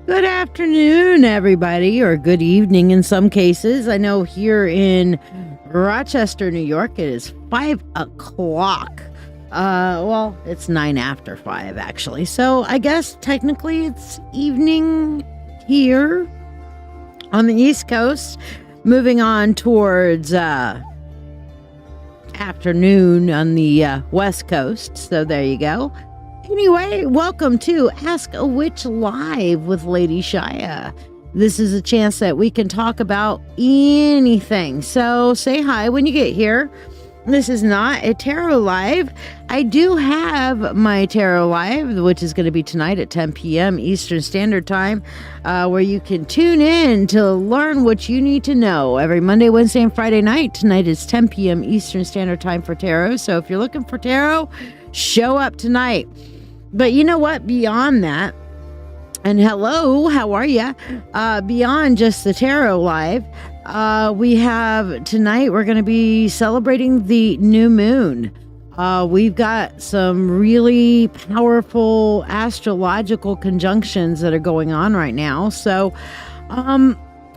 Good afternoon, everybody, or good evening in some cases. I know here in Rochester, New York, it is 5 o'clock. Well, it's 9 after 5, actually. So I guess technically it's evening here on the East Coast, moving on towards afternoon on the West Coast. So there you go. Anyway, welcome to Ask a Witch Live with Lady Shiya. This is a chance that we can talk about anything. So say hi when you get here. This is not a tarot live. I do have my tarot live, which is going to be tonight at 10 p.m. Eastern Standard Time, where you can tune in to learn what you need to know every Monday, Wednesday, and Friday night. Tonight is 10 p.m. Eastern Standard Time for tarot. So if you're looking for tarot, show up tonight. But you know what? Beyond that, and hello, how are you? Beyond just the tarot live, we have tonight, we're going to be celebrating the new moon. We've got some really powerful astrological conjunctions that are going on right now. So,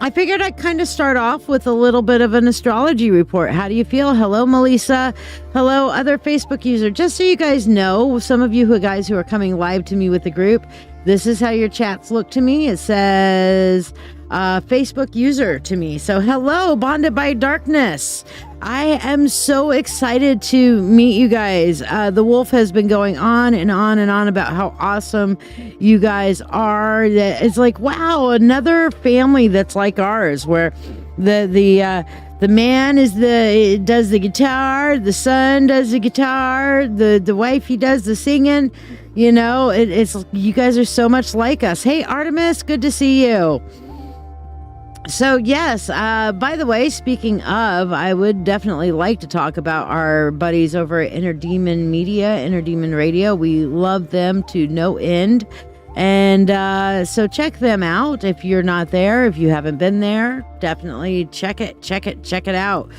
I figured I'd kind of start off with a little bit of an astrology report. How do you feel? Hello, Melissa. Hello, other Facebook user. Just so you guys know, some of you guys who are coming live to me with the group, this is how your chats look to me. It says Facebook user to me. So hello, Bonded by Darkness. I am so excited to meet you guys. The Wolf has been going on and on and on about how awesome you guys are. That it's like, wow, another family that's like ours, where the man does the guitar, the son does the guitar, the wife, he does the singing. You know, it's you guys are so much like us. Hey, Artemis, good to see you. So yes, by the way, speaking of, I would definitely like to talk about our buddies over at Inner Demon Media, Inner Demon Radio. We love them to no end. And so check them out if you're not there. If you haven't been there, definitely check it out.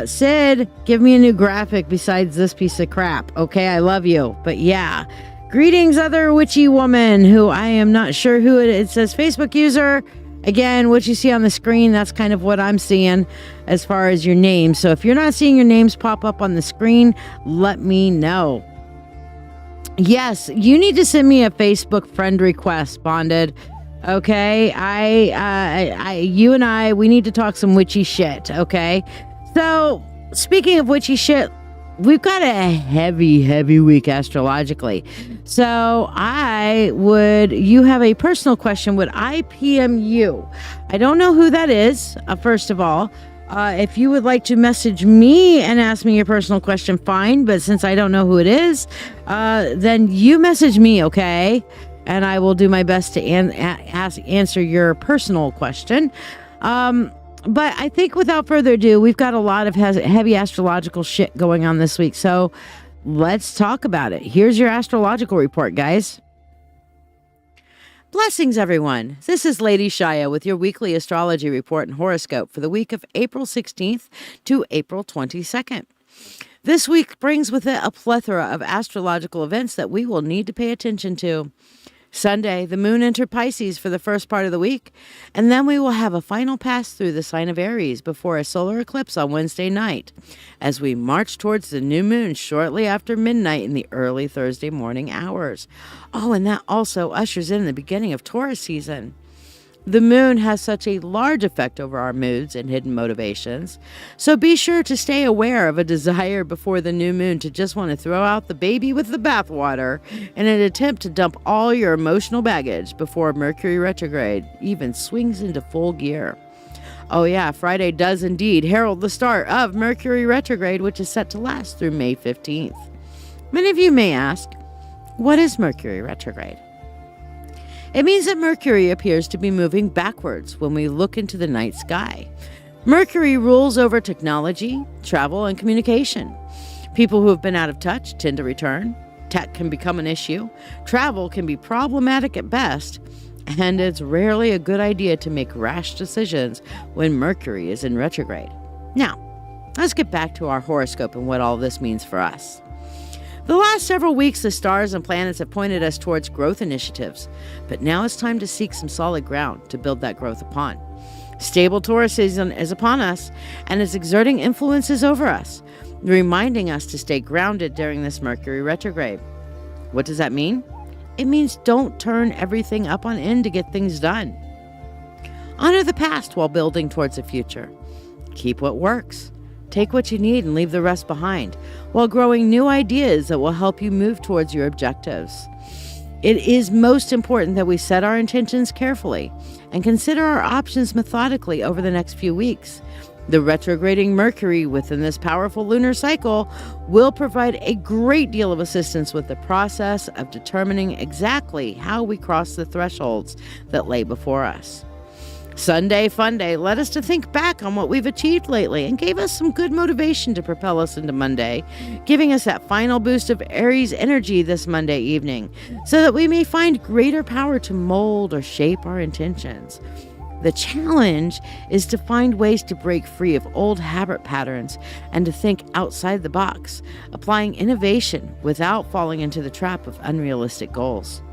Sid, give me a new graphic besides this piece of crap. Okay, I love you. But yeah, greetings, other witchy woman who I am not sure who it is. It says Facebook user. Again, what you see on the screen, that's kind of what I'm seeing as far as your name. So if you're not seeing your names pop up on the screen, let me know. Yes, you need to send me a Facebook friend request, Bonded. Okay, you and I, we need to talk some witchy shit. Okay, so speaking of witchy shit, we've got a heavy week astrologically. So you have a personal question. Would I PM you? I don't know who that is, first of all. If you would like to message me and ask me your personal question, fine. But since I don't know who it is, then you message me, okay? And I will do my best to answer your personal question. But I think without further ado, we've got a lot of heavy astrological shit going on this week. So let's talk about it. Here's your astrological report, guys. Blessings, everyone. This is Lady Shiya with your weekly astrology report and horoscope for the week of April 16th to April 22nd. This week brings with it a plethora of astrological events that we will need to pay attention to. Sunday, the moon entered Pisces for the first part of the week, and then we will have a final pass through the sign of Aries before a solar eclipse on Wednesday night, as we march towards the new moon shortly after midnight in the early Thursday morning hours. Oh, and that also ushers in the beginning of Taurus season. The moon has such a large effect over our moods and hidden motivations, so be sure to stay aware of a desire before the new moon to just want to throw out the baby with the bathwater in an attempt to dump all your emotional baggage before Mercury Retrograde even swings into full gear. Oh yeah, Friday does indeed herald the start of Mercury Retrograde, which is set to last through May 15th. Many of you may ask, what is Mercury Retrograde? It means that Mercury appears to be moving backwards when we look into the night sky. Mercury rules over technology, travel, and communication. People who have been out of touch tend to return. Tech can become an issue. Travel can be problematic at best. And it's rarely a good idea to make rash decisions when Mercury is in retrograde. Now, let's get back to our horoscope and what all this means for us. The last several weeks, the stars and planets have pointed us towards growth initiatives, but now it's time to seek some solid ground to build that growth upon. Stable Taurus season is upon us and is exerting influences over us, reminding us to stay grounded during this Mercury retrograde. What does that mean? It means don't turn everything up on end to get things done. Honor the past while building towards the future. Keep what works. Take what you need and leave the rest behind, while growing new ideas that will help you move towards your objectives. It is most important that we set our intentions carefully and consider our options methodically over the next few weeks. The retrograding Mercury within this powerful lunar cycle will provide a great deal of assistance with the process of determining exactly how we cross the thresholds that lay before us. Sunday Fun Day led us to think back on what we've achieved lately and gave us some good motivation to propel us into Monday, giving us that final boost of Aries energy this Monday evening so that we may find greater power to mold or shape our intentions. The challenge is to find ways to break free of old habit patterns and to think outside the box, applying innovation without falling into the trap of unrealistic goals.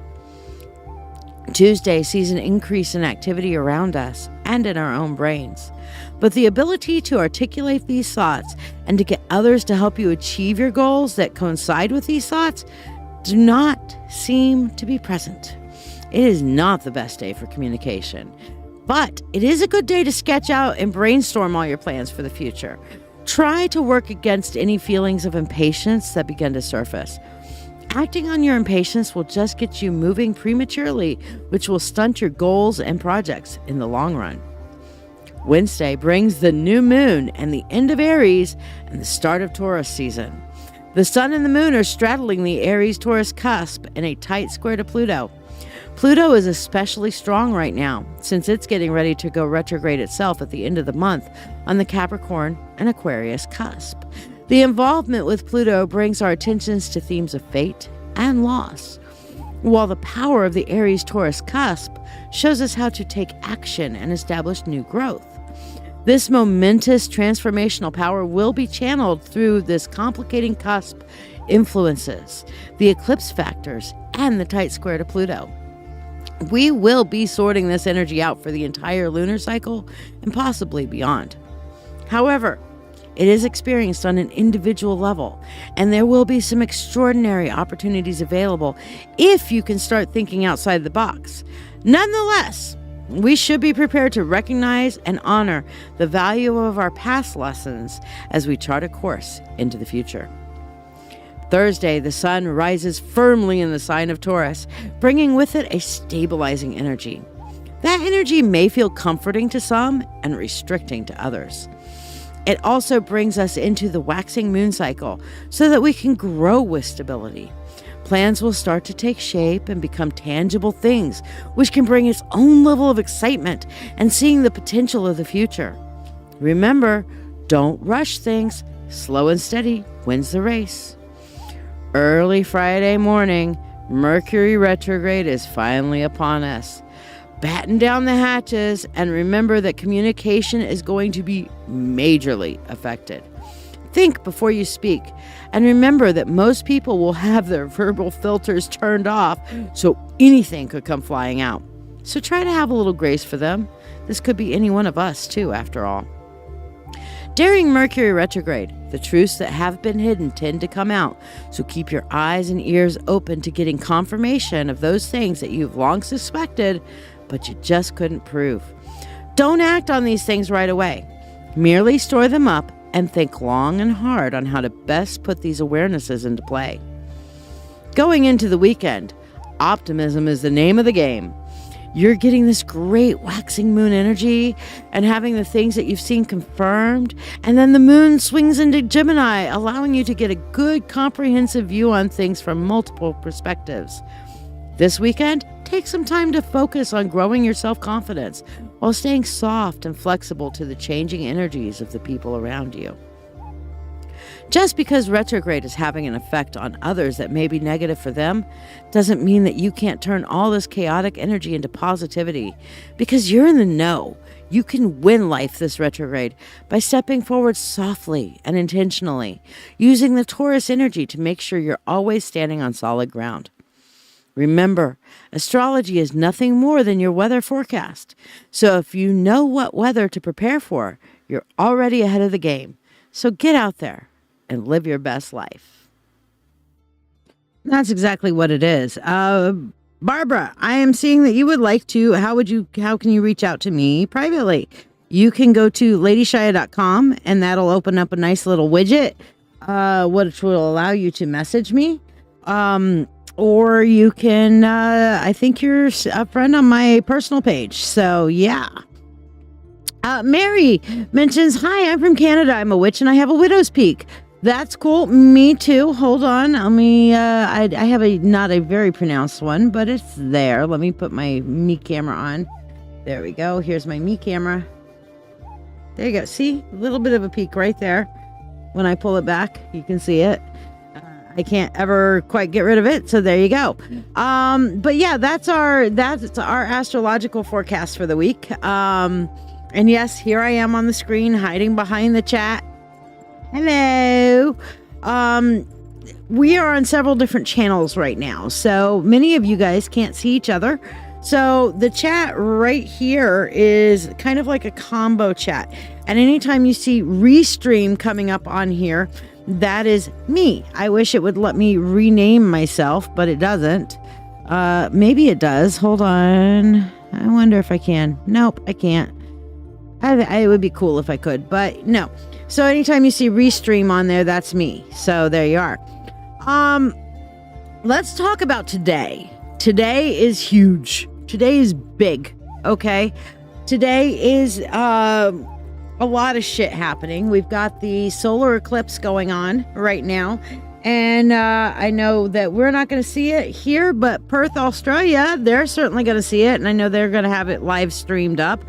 Tuesday sees an increase in activity around us and in our own brains, but the ability to articulate these thoughts and to get others to help you achieve your goals that coincide with these thoughts do not seem to be present. It is not the best day for communication, but it is a good day to sketch out and brainstorm all your plans for the future. Try to work against any feelings of impatience that begin to surface. Acting on your impatience will just get you moving prematurely, which will stunt your goals and projects in the long run. Wednesday brings the new moon and the end of Aries and the start of Taurus season. The sun and the moon are straddling the Aries-Taurus cusp in a tight square to Pluto. Pluto is especially strong right now, since it's getting ready to go retrograde itself at the end of the month on the Capricorn and Aquarius cusp. The involvement with Pluto brings our attentions to themes of fate and loss, while the power of the Aries-Taurus cusp shows us how to take action and establish new growth. This momentous transformational power will be channeled through this complicating cusp influences, the eclipse factors, and the tight square to Pluto. We will be sorting this energy out for the entire lunar cycle and possibly beyond. However, it is experienced on an individual level, and there will be some extraordinary opportunities available if you can start thinking outside the box. Nonetheless, we should be prepared to recognize and honor the value of our past lessons as we chart a course into the future. Thursday, the sun rises firmly in the sign of Taurus, bringing with it a stabilizing energy. That energy may feel comforting to some and restricting to others. It also brings us into the waxing moon cycle so that we can grow with stability. Plans will start to take shape and become tangible things, which can bring its own level of excitement and seeing the potential of the future. Remember, don't rush things. Slow and steady wins the race. Early Friday morning, Mercury retrograde is finally upon us. Batten down the hatches and remember that communication is going to be majorly affected. Think before you speak, and remember that most people will have their verbal filters turned off, so anything could come flying out. So try to have a little grace for them. This could be any one of us, too, after all. During Mercury retrograde, the truths that have been hidden tend to come out, so keep your eyes and ears open to getting confirmation of those things that you've long suspected, but you just couldn't prove. Don't act on these things right away. Merely store them up and think long and hard on how to best put these awarenesses into play. Going into the weekend, optimism is the name of the game. You're getting this great waxing moon energy and having the things that you've seen confirmed, and then the moon swings into Gemini, allowing you to get a good comprehensive view on things from multiple perspectives. This weekend, take some time to focus on growing your self-confidence while staying soft and flexible to the changing energies of the people around you. Just because retrograde is having an effect on others that may be negative for them doesn't mean that you can't turn all this chaotic energy into positivity, because you're in the know. You can win life this retrograde by stepping forward softly and intentionally, using the Taurus energy to make sure you're always standing on solid ground. Remember, astrology is nothing more than your weather forecast. So if you know what weather to prepare for, you're already ahead of the game. So get out there and live your best life. That's exactly what it is. Barbara, I am seeing that you would like to, how can you reach out to me privately? You can go to ladyshia.com and that'll open up a nice little widget, which will allow you to message me. Or you can, I think you're a friend on my personal page. So, yeah. Mary mentions, hi, I'm from Canada. I'm a witch and I have a widow's peak. That's cool. Me too. Hold on. Let me, I have not a very pronounced one, but it's there. Let me put my me camera on. There we go. Here's my me camera. There you go. See? A little bit of a peak right there. When I pull it back, you can see it. I can't ever quite get rid of it, so there you go. But yeah, that's our astrological forecast for the week. And yes, here I am on the screen, hiding behind the chat. Hello. We are on several different channels right now, so many of you guys can't see each other. So the chat right here is kind of like a combo chat. And anytime you see Restream coming up on here, that is me. I wish it would let me rename myself, but it doesn't. Maybe it does. Hold on. I wonder if I can. Nope, I can't. It would be cool if I could, but no. So anytime you see Restream on there, that's me. So there you are. Let's talk about today. Today is huge. Today is big. Okay. Today is, a lot of shit happening. We've got the solar eclipse going on right now. And I know that we're not going to see it here, but Perth, Australia, they're certainly going to see it. And I know they're going to have it live streamed up.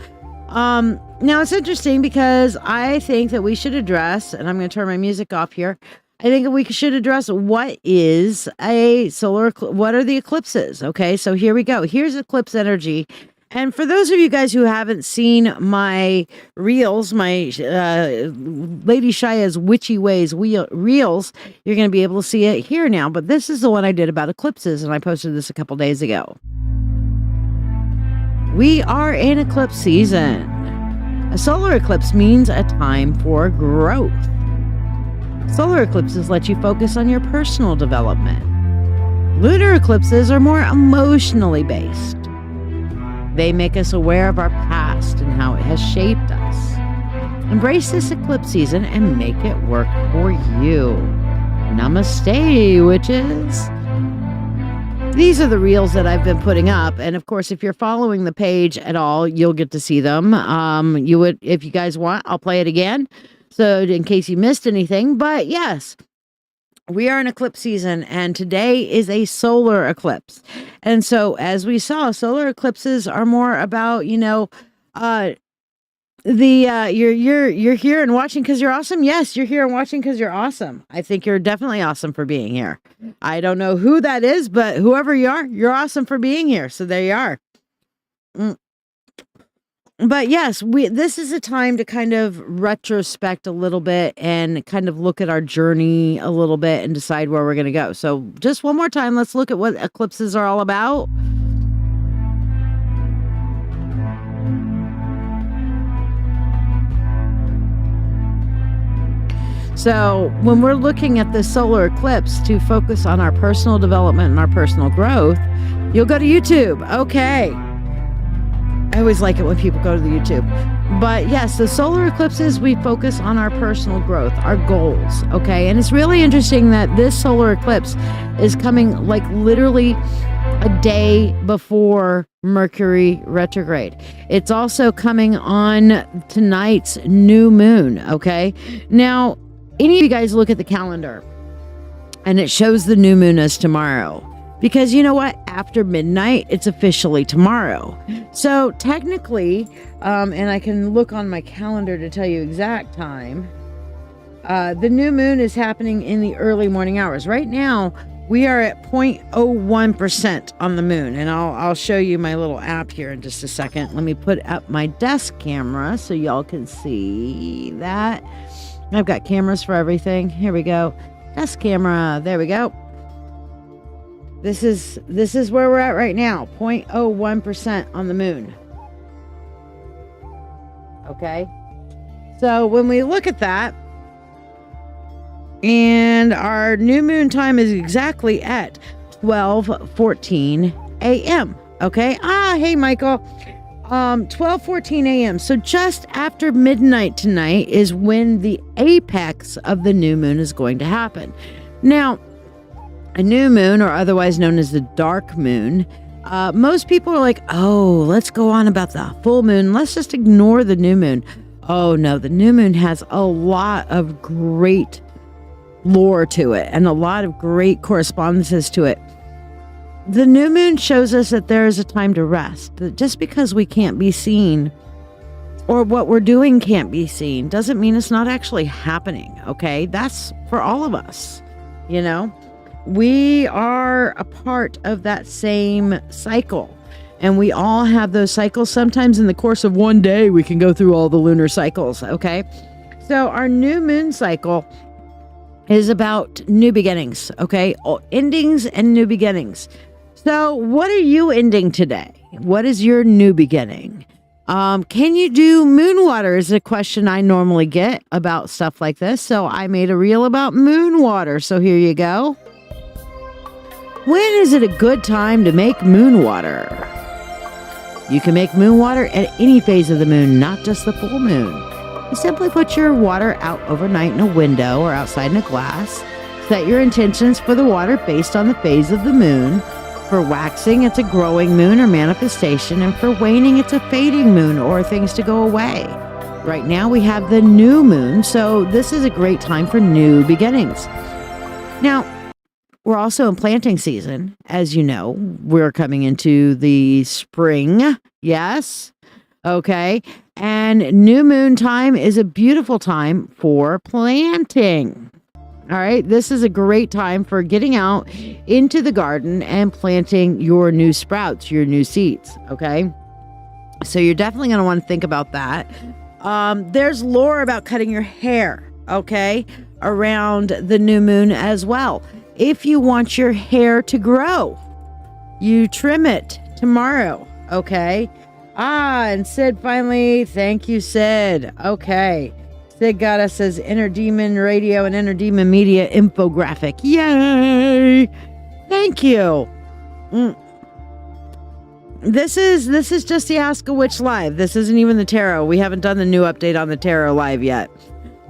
Now it's interesting because I think that we should address, and I'm going to turn my music off here. I think that we should address what is a solar, what are the eclipses? Okay, so here we go. Here's eclipse energy. And for those of you guys who haven't seen my reels, my Lady Shiya's Witchy Ways reels, you're going to be able to see it here now. But this is the one I did about eclipses, and I posted this a couple days ago. We are in eclipse season. A solar eclipse means a time for growth. Solar eclipses let you focus on your personal development. Lunar eclipses are more emotionally based. They make us aware of our past and how it has shaped us. Embrace this eclipse season and make it work for you. Namaste, witches. These are the reels that I've been putting up. And of course, if you're following the page at all, you'll get to see them. You would, if you guys want, I'll play it again. So in case you missed anything, but yes, we are in eclipse season and today is a solar eclipse. And so as we saw, solar eclipses are more about, you're here and watching because you're awesome. Yes, you're here and watching because you're awesome. I think you're definitely awesome for being here. I don't know who that is, but whoever you are, you're awesome for being here. So there you are. But yes, this is a time to kind of retrospect a little bit and kind of look at our journey a little bit and decide where we're going to go. So just one more time, let's look at what eclipses are all about. So when we're looking at the solar eclipse to focus on our personal development and our personal growth, you'll go to YouTube. Okay. I always like it when people go to the YouTube. But yes, the solar eclipses, we focus on our personal growth, our goals, okay? And it's really interesting that this solar eclipse is coming like literally a day before Mercury Retrograde. It's also coming on tonight's new moon, okay? Now, any of you guys look at the calendar and it shows the new moon as tomorrow. Because you know what? After midnight, it's officially tomorrow. So technically, and I can look on my calendar to tell you exact time. The new moon is happening in the early morning hours. Right now, we are at 0.01% on the moon, and I'll show you my little app here in just a second. Let me put up my desk camera so y'all can see that. I've got cameras for everything. Here we go. Desk camera. There we go. This is where we're at right now. 0.01% on the moon. Okay. So when we look at that, and our new moon time is exactly at 12:14 a.m. Okay. Hey, Michael. 12:14 a.m. So just after midnight tonight is when the apex of the new moon is going to happen. Now, a new moon, or otherwise known as the dark moon, most people are like, oh, let's go on about the full moon. Let's just ignore the new moon. Oh, no, the new moon has a lot of great lore to it and a lot of great correspondences to it. The new moon shows us that there is a time to rest. That just because we can't be seen or what we're doing can't be seen doesn't mean it's not actually happening, okay? That's for all of us, you know? We are a part of that same cycle, and we all have those cycles. Sometimes in the course of one day, we can go through all the lunar cycles, okay? So our new moon cycle is about new beginnings, okay? Endings and new beginnings. So what are you ending today? What is your new beginning? Can you do moon water is a question I normally get about stuff like this. So I made a reel about moon water. So here you go. When is it a good time to make moon water? You can make moon water at any phase of the moon, not just the full moon. You simply put your water out overnight in a window or outside in a glass. Set your intentions for the water based on the phase of the moon. For waxing, it's a growing moon or manifestation, and for waning, it's a fading moon or things to go away. Right now, we have the new moon, so this is a great time for new beginnings. Now, we're also in planting season. As you know, we're coming into the spring. Yes. Okay. And new moon time is a beautiful time for planting. All right. This is a great time for getting out into the garden and planting your new sprouts, your new seeds. Okay. So you're definitely going to want to think about that. There's lore about cutting your hair. Okay. Around the new moon as well. If you want your hair to grow, you trim it tomorrow. Okay. And Sid finally, thank you, Sid. Okay. Sid got us as Inner Demon Radio and Inner Demon Media infographic. Yay! Thank you. This is just the Ask a Witch Live. This isn't even the tarot. We haven't done the new update on the tarot live yet.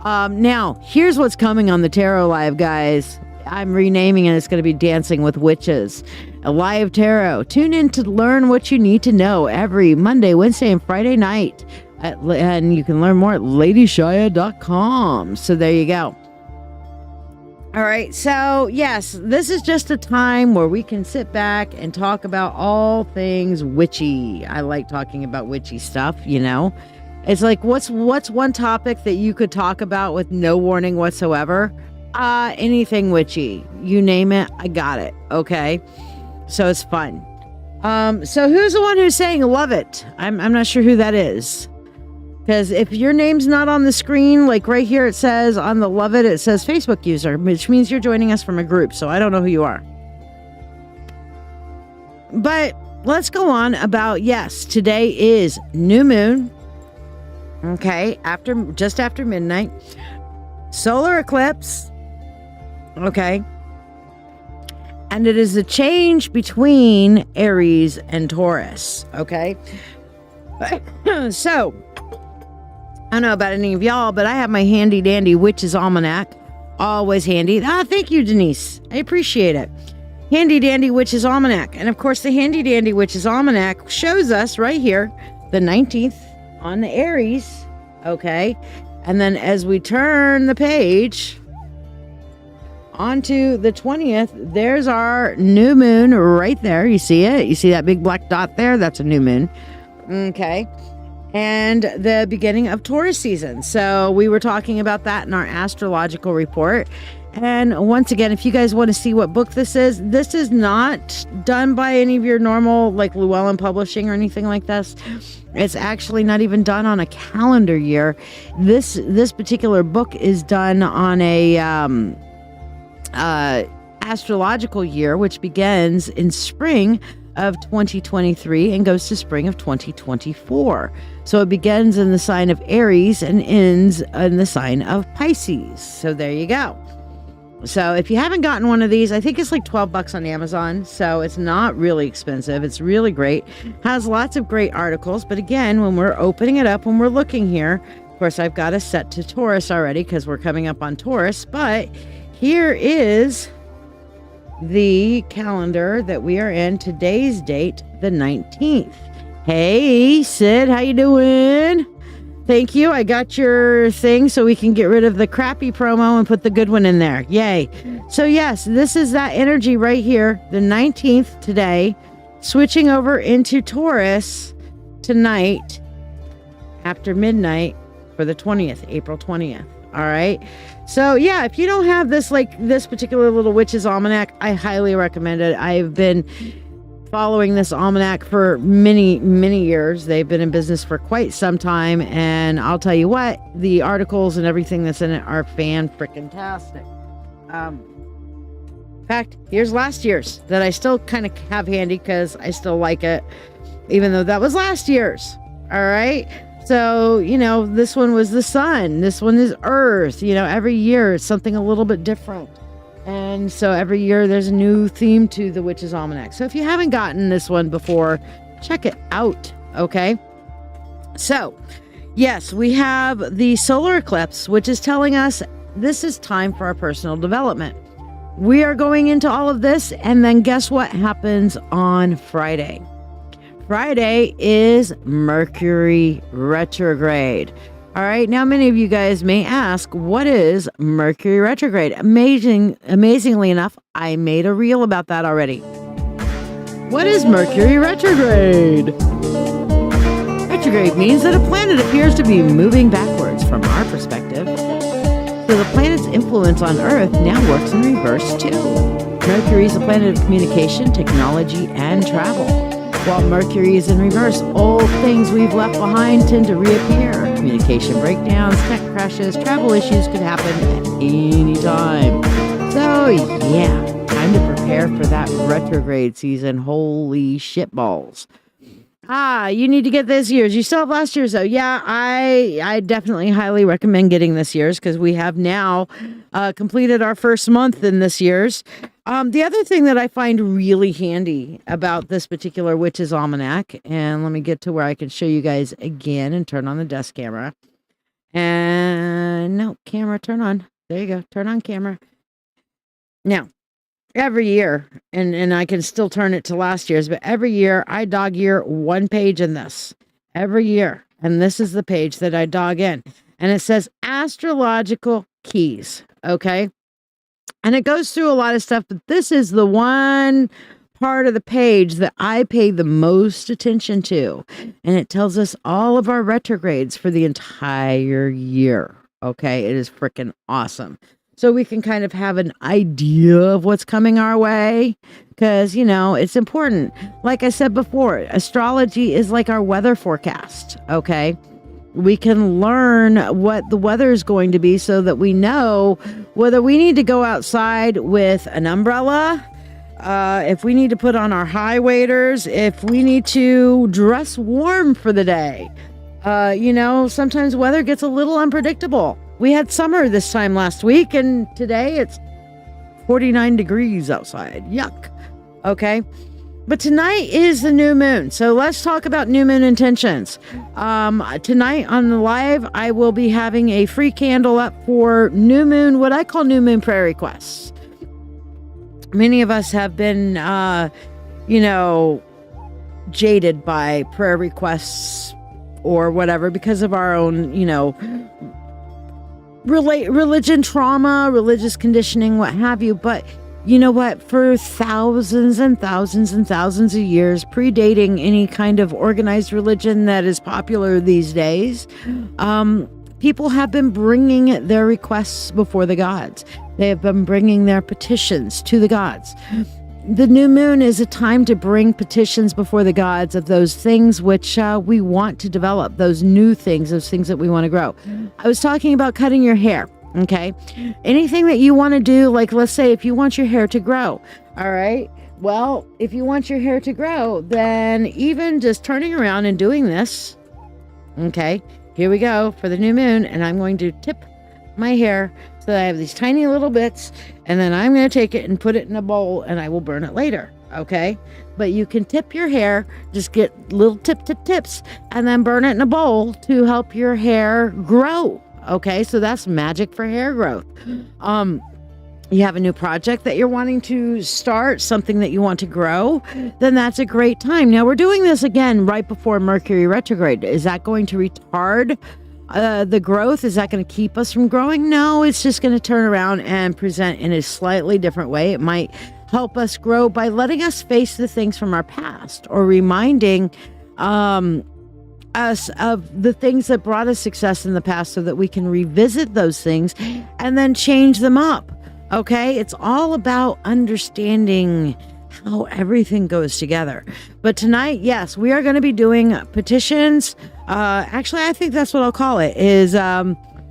Now, here's what's coming on the tarot live, guys. I'm renaming it. It's going to be Dancing with Witches, a live tarot. Tune in to learn what you need to know every Monday, Wednesday, and Friday night. And you can learn more at ladyshiya.com. So there you go. All right. So yes, this is just a time where we can sit back and talk about all things witchy. I like talking about witchy stuff, you know. It's like, what's one topic that you could talk about with no warning whatsoever? Anything witchy, you name it, I got it. Okay. So it's fun. So who's the one who's saying love it? I'm not sure who that is. Because if your name's not on the screen, like right here, it says on the love it says Facebook user, which means you're joining us from a group. So I don't know who you are. But let's go on about, yes, today is new moon. Okay. Just after midnight, solar eclipse. Okay. And it is a change between Aries and Taurus. Okay. So, I don't know about any of y'all, but I have my handy dandy witch's almanac. Always handy. Thank you, Denise. I appreciate it. Handy dandy witch's almanac. And of course, the handy dandy witch's almanac shows us right here, the 19th on the Aries. Okay. And then as we turn the page onto the 20th, there's our new moon right there. You see it? You see that big black dot there? That's a new moon. Okay. and the beginning of Taurus season. So we were talking about that in our astrological report. And once again, if you guys want to see what book this is not done by any of your normal, like Llewellyn Publishing or anything like this. It's actually not even done on a calendar year. This particular book is done on a astrological year, which begins in spring of 2023 and goes to spring of 2024. So it begins in the sign of Aries and ends in the sign of Pisces. So there you go. So if you haven't gotten one of these, I think it's like $12 on Amazon. So it's not really expensive. It's really great. Has lots of great articles. But again, when we're opening it up, when we're looking here, of course, I've got it set to Taurus already because we're coming up on Taurus. But here is the calendar that we are in. Today's date, the 19th. Hey, Sid, how you doing? Thank you. I got your thing so we can get rid of the crappy promo and put the good one in there. Yay. So yes, this is that energy right here, the 19th today, switching over into Taurus tonight after midnight for the 20th, April 20th. All right. So yeah, if you don't have this, like this particular little witch's almanac, I highly recommend it. I've been following this almanac for many years. They've been in business for quite some time, and I'll tell you what, the articles and everything that's in it are fan-frickin-tastic. In fact, here's last year's that I still kind of have handy because I still like it, even though that was last year's. All right. So, you know, this one was the sun. This one is earth. You know, every year it's something a little bit different. And so every year there's a new theme to the Witch's Almanac. So if you haven't gotten this one before, check it out. Okay. So yes, we have the solar eclipse, which is telling us this is time for our personal development. We are going into all of this. And then guess what happens on Friday? Friday is Mercury Retrograde. All right. Now, many of you guys may ask, what is Mercury Retrograde? Amazingly enough, I made a reel about that already. What is Mercury Retrograde? Retrograde means that a planet appears to be moving backwards from our perspective. So the planet's influence on Earth now works in reverse too. Mercury is a planet of communication, technology, and travel. While Mercury is in reverse, old things we've left behind tend to reappear. Communication breakdowns, tech crashes, travel issues could happen at any time. So yeah, time to prepare for that retrograde season. Holy shitballs. You need to get this year's. You still have last year's though. Yeah, I definitely highly recommend getting this year's because we have now completed our first month in this year's. The other thing that I find really handy about this particular Witch's Almanac, and let me get to where I can show you guys again and turn on the desk camera. And no, camera, turn on. There you go. Turn on camera. Now, every year, and I can still turn it to last year's, but every year I dog ear one page in this. Every year. And this is the page that I dog in. And it says astrological keys. Okay. And it goes through a lot of stuff, but this is the one part of the page that I pay the most attention to. And it tells us all of our retrogrades for the entire year. Okay. It is freaking awesome. So we can kind of have an idea of what's coming our way because, you know, it's important. Like I said before, astrology is like our weather forecast. Okay. We can learn what the weather is going to be so that we know whether we need to go outside with an umbrella, if we need to put on our high waders, if we need to dress warm for the day. You know, sometimes weather gets a little unpredictable. We had summer this time last week, and today it's 49 degrees outside. Yuck. Okay. But tonight is the new moon. So let's talk about new moon intentions. Tonight on the live, I will be having a free candle up for new moon, what I call new moon prayer requests. Many of us have been, you know, jaded by prayer requests or whatever because of our own, you know, religion trauma, religious conditioning, what have you. But you know what, for thousands and thousands and thousands of years, predating any kind of organized religion that is popular these days, people have been bringing their requests before the gods. They have been bringing their petitions to the gods. The new moon is a time to bring petitions before the gods of those things which we want to develop, those new things, those things that we want to grow. I was talking about cutting your hair, okay? Anything that you want to do, like let's say if you want your hair to grow, all right? Well, if you want your hair to grow, then even just turning around and doing this, okay? Here we go for the new moon, and I'm going to tip my hair so that I have these tiny little bits, and then I'm going to take it and put it in a bowl, and I will burn it later, okay? But you can tip your hair, just get little tips, and then burn it in a bowl to help your hair grow, okay? So that's magic for hair growth. You have a new project that you're wanting to start, something that you want to grow, then that's a great time. Now, we're doing this again right before Mercury Retrograde. Is that going to retard the growth? Is that going to keep us from growing? No, it's just going to turn around and present in a slightly different way. It might help us grow by letting us face the things from our past, or reminding us of the things that brought us success in the past, so that we can revisit those things and then change them up. Okay, it's all about understanding how everything goes together. But tonight, yes, we are going to be doing petitions. Actually, I think that's what I'll call it, is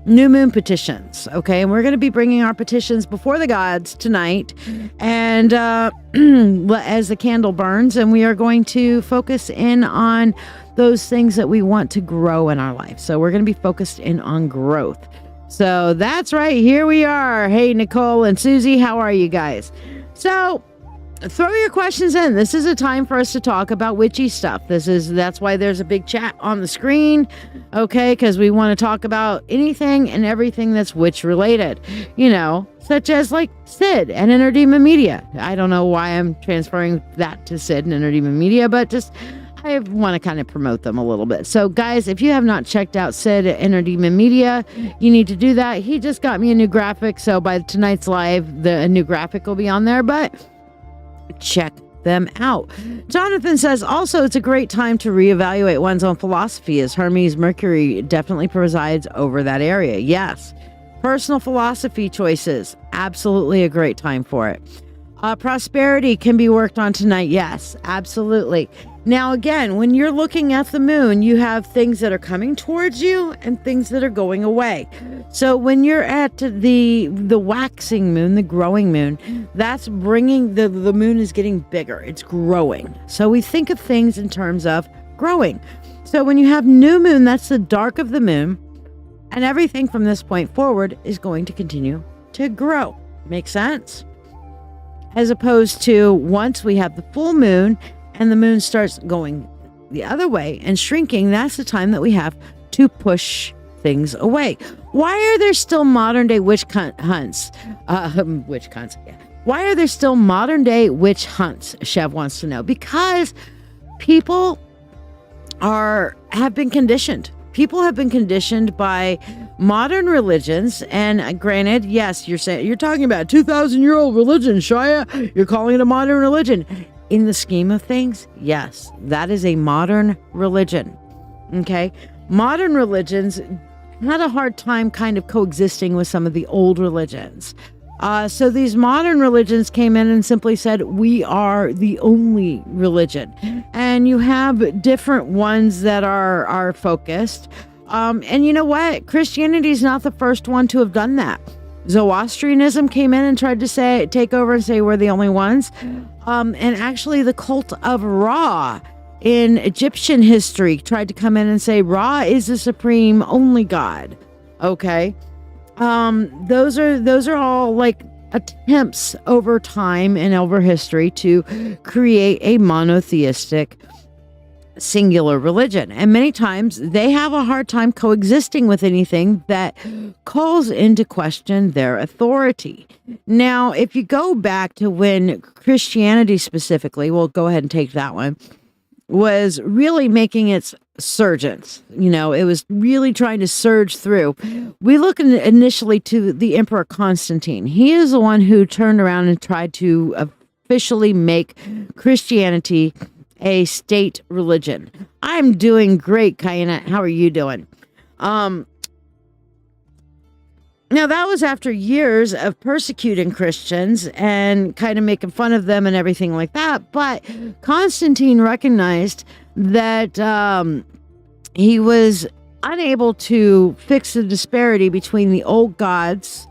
new moon petitions. Okay, and we're going to be bringing our petitions before the gods tonight, and as the candle burns, and we are going to focus in on those things that we want to grow in our life. So we're going to be focused in on growth. So that's right, here we are. Hey, Nicole and Susie, how are you guys? So throw your questions in. This is a time for us to talk about witchy stuff. That's why there's a big chat on the screen, okay? Because we want to talk about anything and everything that's witch related, you know, such as like Sid and Inner Demon Media. I don't know why I'm transferring that to Sid and Inner Demon Media, but just I want to kind of promote them a little bit. So guys, if you have not checked out Sid at Inner Demon Media, you need to do that. He just got me a new graphic, so by tonight's live, a new graphic will be on there, but check them out. Jonathan says, also, it's a great time to reevaluate one's own philosophy, as Hermes Mercury definitely presides over that area. Yes. Personal philosophy choices, absolutely a great time for it. Prosperity can be worked on tonight. Yes, absolutely. Now, again, when you're looking at the moon, you have things that are coming towards you and things that are going away. So when you're at the waxing moon, the growing moon, that's bringing the moon is getting bigger. It's growing. So we think of things in terms of growing. So when you have new moon, that's the dark of the moon, and everything from this point forward is going to continue to grow. Make sense? As opposed to once we have the full moon and the moon starts going the other way and shrinking, that's the time that we have to push things away. Why are there still modern day witch hunts? Witch hunts, yeah. Why are there still modern day witch hunts? Chev wants to know. Because people have been conditioned. People have been conditioned by modern religions, and granted, yes, you're talking about a 2,000-year-old religion, Shiya. You're calling it a modern religion. In the scheme of things, yes, that is a modern religion. Okay, modern religions had a hard time kind of coexisting with some of the old religions. So these modern religions came in and simply said, we are the only religion. And you have different ones that are focused. And you know what? Christianity is not the first one to have done that. Zoroastrianism came in and tried to take over and say we're the only ones. And actually the cult of Ra in Egyptian history tried to come in and say Ra is the supreme only God. Okay. Those are all like attempts over time and over history to create a monotheistic singular religion. And many times they have a hard time coexisting with anything that calls into question their authority. Now, if you go back to when Christianity specifically, we'll go ahead and take that one, was really making its surgence. It was really trying to surge through. We look initially to the Emperor Constantine. He is the one who turned around and tried to officially make Christianity a state religion. I'm doing great, Kayana. How are you doing? Now, that was after years of persecuting Christians and kind of making fun of them and everything like that. But Constantine recognized that he was unable to fix the disparity between the old gods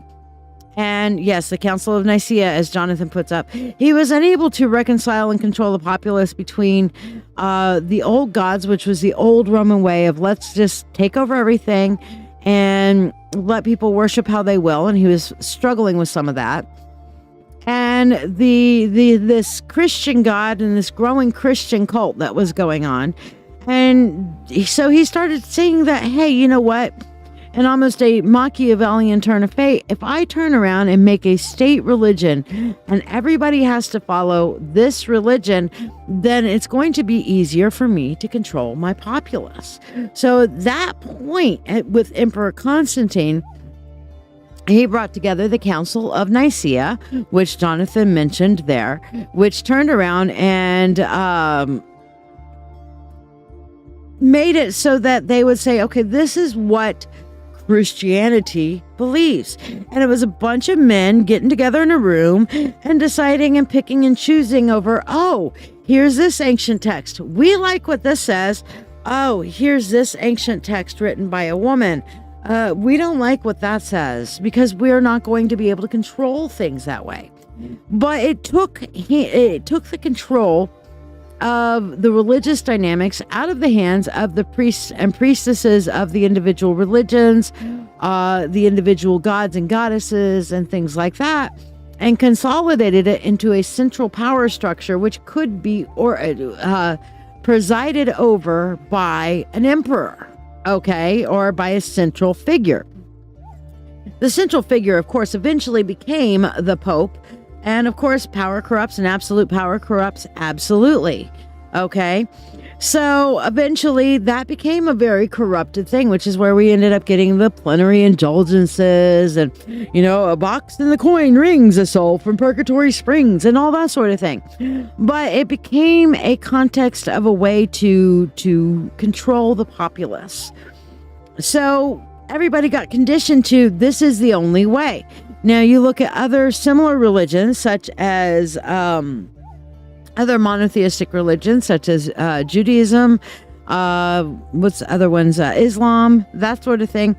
and, yes, the Council of Nicaea, as Jonathan puts up. He was unable to reconcile and control the populace between the old gods, which was the old Roman way of let's just take over everything and let people worship how they will, and he was struggling with some of that. And this Christian God and this growing Christian cult that was going on. And so he started saying that, hey, you know what? And almost a Machiavellian turn of fate. If I turn around and make a state religion and everybody has to follow this religion, then it's going to be easier for me to control my populace. So at that point with Emperor Constantine, he brought together the Council of Nicaea, which Jonathan mentioned there, which turned around and made it so that they would say, okay, this is what Christianity believes. And it was a bunch of men getting together in a room and deciding and picking and choosing over, oh, here's this ancient text. We like what this says. Oh, here's this ancient text written by a woman. We don't like what that says because we're not going to be able to control things that way. But it took the control of the religious dynamics out of the hands of the priests and priestesses of the individual religions, the individual gods and goddesses and things like that, and consolidated it into a central power structure which could be presided over by an emperor, okay, or by a central figure. The central figure, of course, eventually became the Pope. And of course, power corrupts and absolute power corrupts absolutely. Okay. So eventually that became a very corrupted thing, which is where we ended up getting the plenary indulgences and, a box in the coin rings a soul from purgatory springs and all that sort of thing. But it became a context of a way to control the populace. So everybody got conditioned to this is the only way. Now, you look at other similar religions, such as other monotheistic religions, such as Judaism, what's the other ones? Islam, that sort of thing.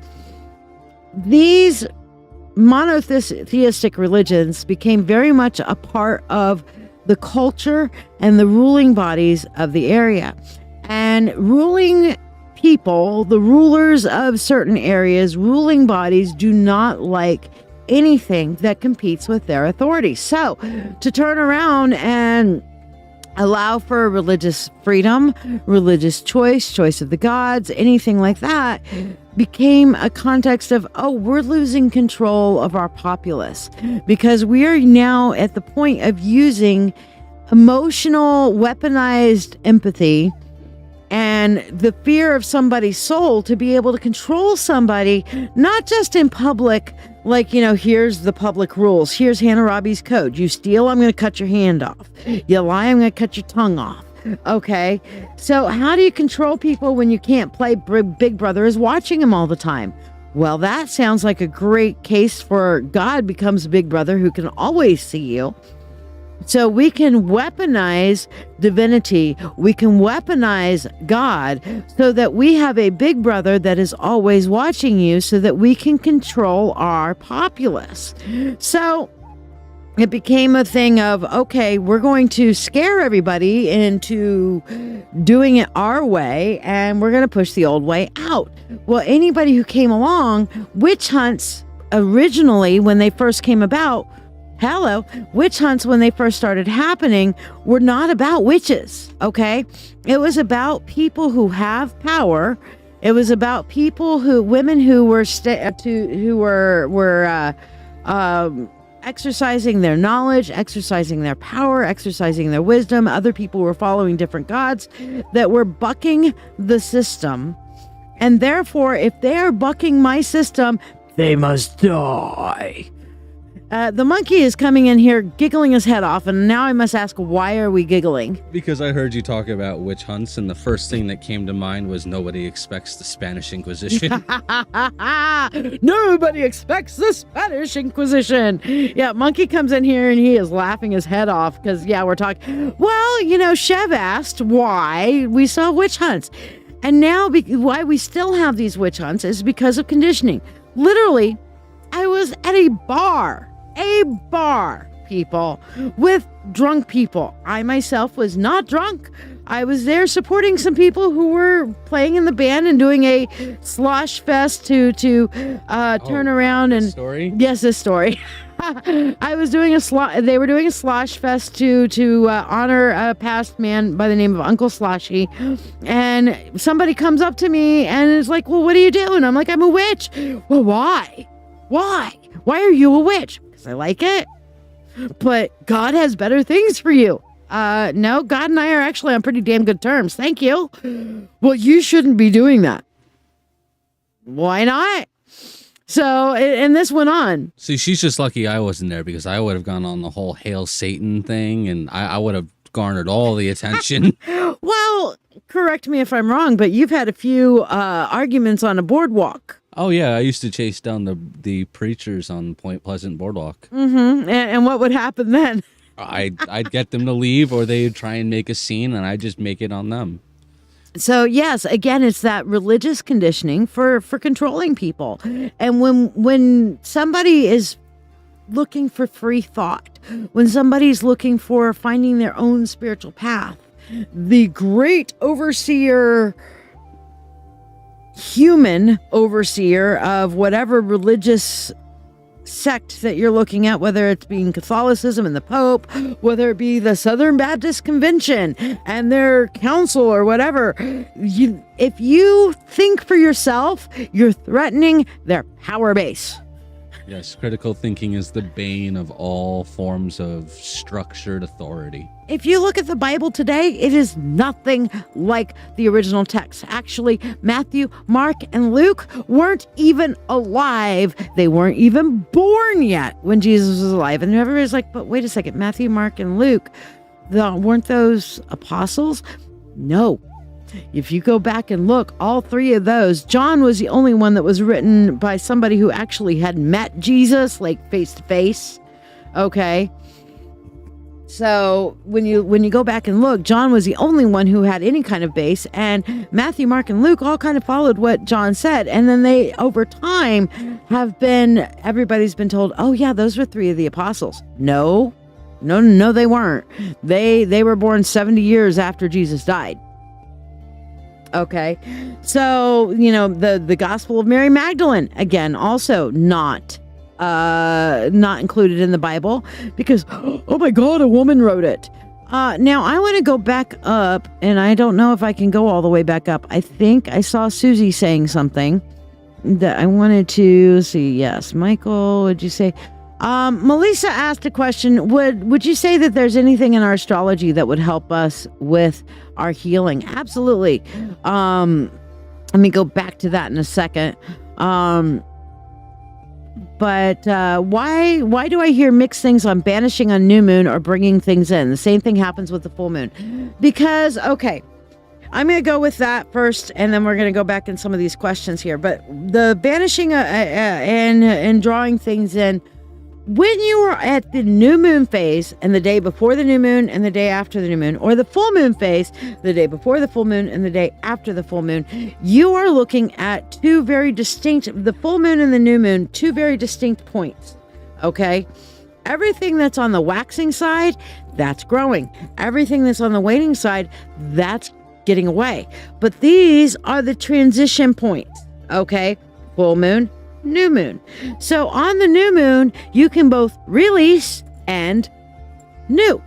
These monotheistic religions became very much a part of the culture and the ruling bodies of the area. And ruling people, the rulers of certain areas, ruling bodies do not like anything that competes with their authority. So to turn around and allow for religious freedom, religious choice of the gods, anything like that, became a context of, oh, we're losing control of our populace because we are now at the point of using emotional, weaponized empathy and the fear of somebody's soul to be able to control somebody, not just in public, like, here's the public rules. Here's Hammurabi's code. You steal, I'm going to cut your hand off. You lie, I'm going to cut your tongue off. Okay. So how do you control people when you can't play Big Brother is watching them all the time? Well, that sounds like a great case for God becomes Big Brother who can always see you. So we can weaponize divinity, we can weaponize God so that we have a big brother that is always watching you so that we can control our populace. So it became a thing of, okay, we're going to scare everybody into doing it our way and we're going to push the old way out. Well, anybody who came along, witch hunts originally when they first came about, witch hunts when they first started happening were not about witches, okay? It was about people who have power. It was about people women who were exercising their knowledge, exercising their power, exercising their wisdom. Other people were following different gods that were bucking the system. And therefore, if they are bucking my system, they must die. The monkey is coming in here giggling his head off, and now I must ask, why are we giggling? Because I heard you talk about witch hunts, and the first thing that came to mind was nobody expects the Spanish Inquisition. Nobody expects the Spanish Inquisition. Yeah, monkey comes in here and he is laughing his head off because, yeah, we're talking. Well, Chev asked why we saw witch hunts. And now why we still have these witch hunts is because of conditioning. Literally, I was at a bar, people, with drunk people. I myself was not drunk. I was there supporting some people who were playing in the band and doing a slosh fest to turn around and story. Yes, this story. I was doing they were doing a slosh fest to honor a past man by the name of Uncle Sloshy, and somebody comes up to me and is like, "Well, what are you doing?" I'm like, "I'm a witch." Well, why? Why are you a witch? Because I like it. But God has better things for you. No, God and I are actually on pretty damn good terms. Thank you. Well, you shouldn't be doing that. Why not? So, and this went on. See, she's just lucky I wasn't there, because I would have gone on the whole Hail Satan thing, and I would have garnered all the attention. Well, correct me if I'm wrong, but you've had a few arguments on a boardwalk. Oh, yeah, I used to chase down the preachers on Point Pleasant Boardwalk. Mm-hmm. And what would happen then? I'd get them to leave, or they'd try and make a scene, and I'd just make it on them. So, yes, again, it's that religious conditioning for controlling people. And when somebody is looking for free thought, when somebody's looking for finding their own spiritual path, the great overseer, human overseer of whatever religious sect that you're looking at, whether it's being Catholicism and the Pope, whether it be the Southern Baptist Convention and their council or whatever, if you think for yourself, you're threatening their power base. Yes, critical thinking is the bane of all forms of structured authority. If you look at the Bible today, it is nothing like the original text. Actually, Matthew, Mark, and Luke weren't even alive. They weren't even born yet when Jesus was alive. And everybody's like, but wait a second, Matthew, Mark, and Luke, weren't those apostles? No. If you go back and look, all three of those, John was the only one that was written by somebody who actually had met Jesus, like face to face. Okay. So when you go back and look, John was the only one who had any kind of base, and Matthew, Mark, and Luke all kind of followed what John said. And then they, over time, everybody's been told, oh yeah, those were three of the apostles. No, they weren't. They were born 70 years after Jesus died. Okay. So, the Gospel of Mary Magdalene, again, also not included in the Bible because, oh my God, a woman wrote it. Now I want to go back up, and I don't know if I can go all the way back up. I think I saw Susie saying something that I wanted to see. Yes. Michael, would you say? Melissa asked a question. Would you say that there's anything in our astrology that would help us with our healing? Absolutely. Let me go back to that in a second. But why do I hear mixed things on banishing on new moon or bringing things in? The same thing happens with the full moon. Because, okay, I'm going to go with that first, and then we're going to go back in some of these questions here. But the banishing and drawing things in, when you are at the new moon phase and the day before the new moon and the day after the new moon, or the full moon phase, the day before the full moon and the day after the full moon, you are looking at two very distinct, the full moon and the new moon, two very distinct points. Okay? Everything that's on the waxing side, that's growing. Everything that's on the waning side, that's getting away. But these are the transition points. Okay? Full moon, new moon. So on the new moon, you can both release and new.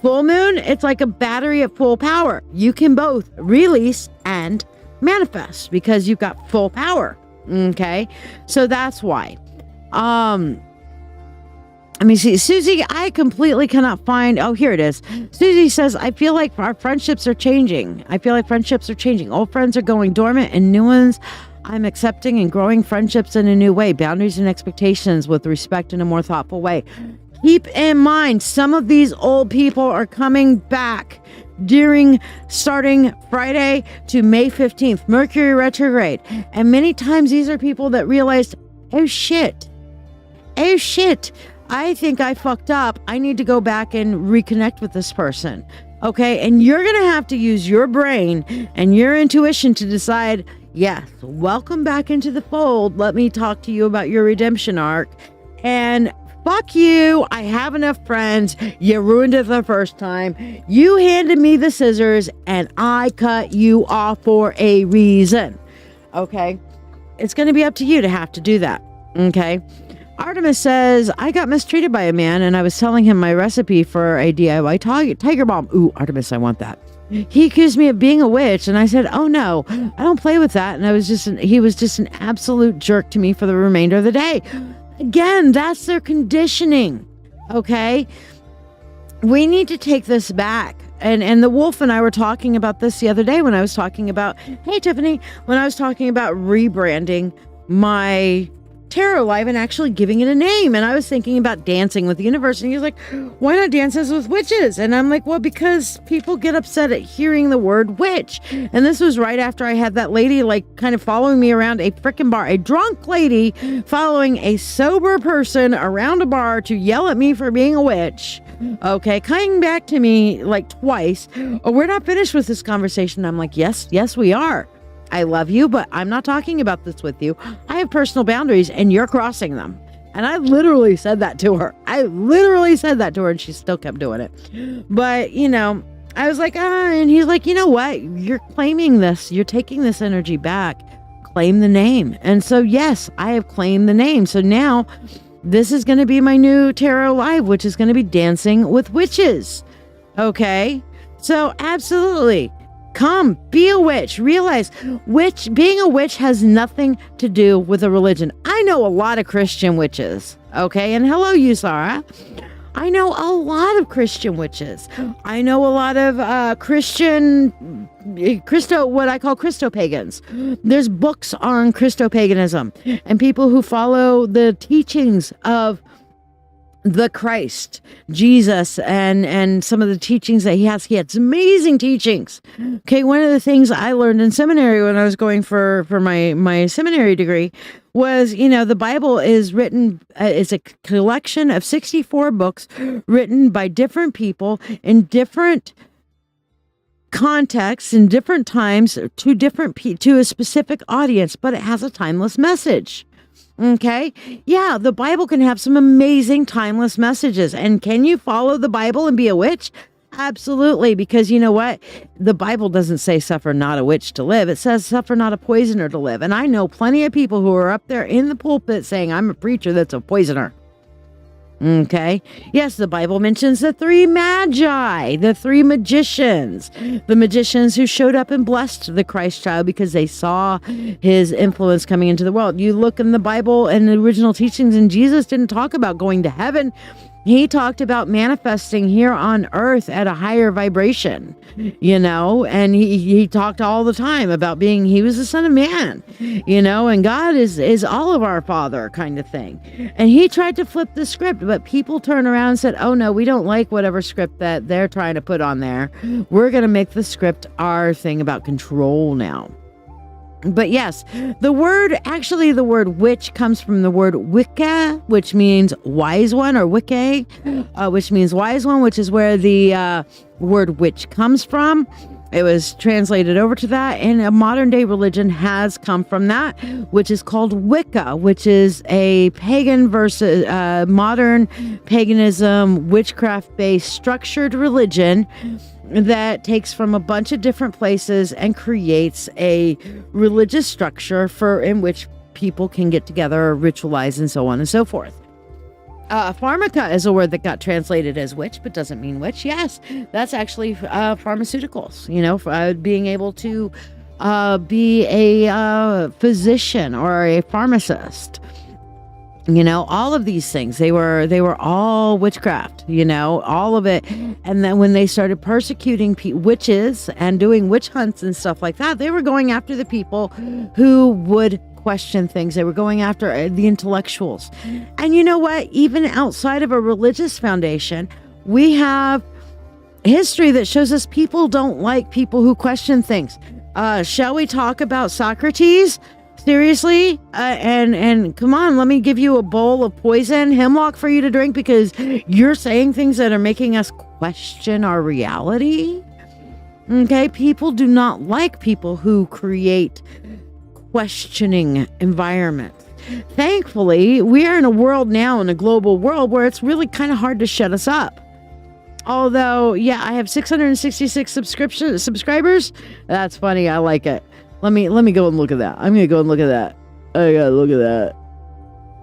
Full moon, it's like a battery at full power. You can both release and manifest because you've got full power. Okay? So that's why. Let me see. Susie, I completely cannot find. Oh, here it is. Susie says, I feel like our friendships are changing. Old friends are going dormant and new ones I'm accepting and growing friendships in a new way. Boundaries and expectations with respect in a more thoughtful way. Keep in mind, some of these old people are coming back starting Friday to May 15th, Mercury Retrograde. And many times these are people that realized, oh shit, I think I fucked up. I need to go back and reconnect with this person. Okay. And you're going to have to use your brain and your intuition to decide, yes, welcome back into the fold. Let me talk to you about your redemption arc. And fuck you. I have enough friends. You ruined it the first time. You handed me the scissors and I cut you off for a reason. Okay. It's going to be up to you to have to do that. Okay. Artemis says, I got mistreated by a man and I was telling him my recipe for a DIY tiger balm. Ooh, Artemis, I want that. He accused me of being a witch and I said, oh no, I don't play with that. And he was just an absolute jerk to me for the remainder of the day. Again, that's their conditioning. Okay. We need to take this back. And the wolf and I were talking about this the other day when I was talking about, hey Tiffany, when I was talking about rebranding my tarot live and actually giving it a name. And I was thinking about dancing with the universe. And he was like, why not dances with witches? And I'm like, well, because people get upset at hearing the word witch. And this was right after I had that lady like kind of following me around a frickin' bar, a drunk lady following a sober person around a bar to yell at me for being a witch. Okay, coming back to me like twice. Oh, we're not finished with this conversation. I'm like, yes, we are. I love you, but I'm not talking about this with you. I have personal boundaries and you're crossing them. And I literally said that to her. And she still kept doing it. But, I was like, and he's like, you know what? You're claiming this. You're taking this energy back. Claim the name. And so, yes, I have claimed the name. So now this is going to be my new tarot live, which is going to be dancing with witches. Okay. So absolutely. Come, be a witch. Realize being a witch has nothing to do with a religion. I know a lot of Christian witches. Okay. And hello, you, Sarah. I know a lot of Christian witches. I know a lot of what I call Christo-pagans. There's books on Christo-paganism and people who follow the teachings of the Christ, Jesus, and some of the teachings that he has. He had some amazing teachings. Okay, one of the things I learned in seminary when I was going for my seminary degree was, the Bible is written, it's a collection of 64 books written by different people in different contexts in different times to a specific audience, but it has a timeless message. Okay. Yeah. The Bible can have some amazing timeless messages. And can you follow the Bible and be a witch? Absolutely. Because you know what? The Bible doesn't say suffer not a witch to live. It says suffer not a poisoner to live. And I know plenty of people who are up there in the pulpit saying, I'm a preacher that's a poisoner. Okay. Yes, the Bible mentions the three magi, the three magicians, the magicians who showed up and blessed the Christ child because they saw his influence coming into the world. You look in the Bible and the original teachings, and Jesus didn't talk about going to heaven. He talked about manifesting here on earth at a higher vibration, and he talked all the time about he was the Son of Man, and God is all of our Father kind of thing. And he tried to flip the script, but people turned around and said, oh no, we don't like whatever script that they're trying to put on there. We're going to make the script our thing about control now. But yes, the word witch comes from the word Wicca, which means wise one, or Wicca, which means wise one, which is where the word witch comes from. It was translated over to that, and a modern day religion has come from that, which is called Wicca, which is a pagan versus modern paganism, witchcraft-based structured religion that takes from a bunch of different places and creates a religious structure in which people can get together, ritualize, and so on and so forth. Pharmaca is a word that got translated as witch, but doesn't mean witch. Yes, that's actually pharmaceuticals, being able to be a physician or a pharmacist. All of these things, they were all witchcraft, all of it. And then when they started persecuting witches and doing witch hunts and stuff like that, they were going after the people who would question things. They were going after the intellectuals. And you know what? Even outside of a religious foundation, we have history that shows us people don't like people who question things. Shall we talk about Socrates? Seriously? And come on, let me give you a bowl of poison hemlock for you to drink because you're saying things that are making us question our reality. Okay, people do not like people who create questioning environments. Thankfully, we are in a world now, in a global world, where it's really kind of hard to shut us up. Although, yeah, I have 666 subscribers. That's funny. I like it. Let me go and look at that. I'm gonna go and look at that. I gotta look at that.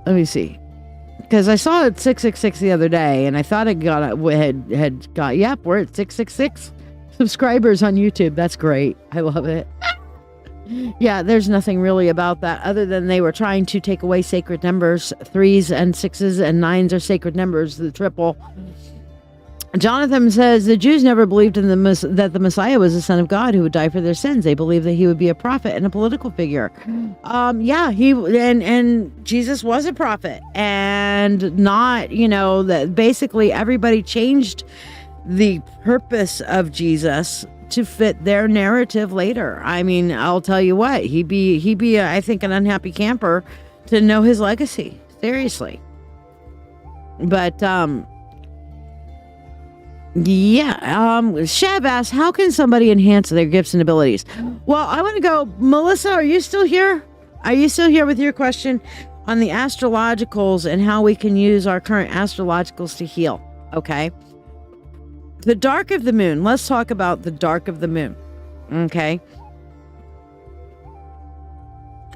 Let me see, because I saw it 666 the other day, and I thought it got Yep, we're at 666 subscribers on YouTube. That's great. I love it. Yeah, there's nothing really about that other than they were trying to take away sacred numbers. 3s and 6s and 9s are sacred numbers. The triple. Jonathan says the Jews never believed in that the Messiah was the Son of God who would die for their sins. They believed that he would be a prophet and a political figure. Yeah, he and Jesus was a prophet, and not, that basically everybody changed the purpose of Jesus to fit their narrative later. I mean, I'll tell you what, he'd be I think an unhappy camper to know his legacy. Seriously. But Shab asks, how can somebody enhance their gifts and abilities? Well, I want to go, Melissa, are you still here? Are you still here with your question on the astrologicals and how we can use our current astrologicals to heal? Okay. The dark of the moon. Let's talk about the dark of the moon. Okay.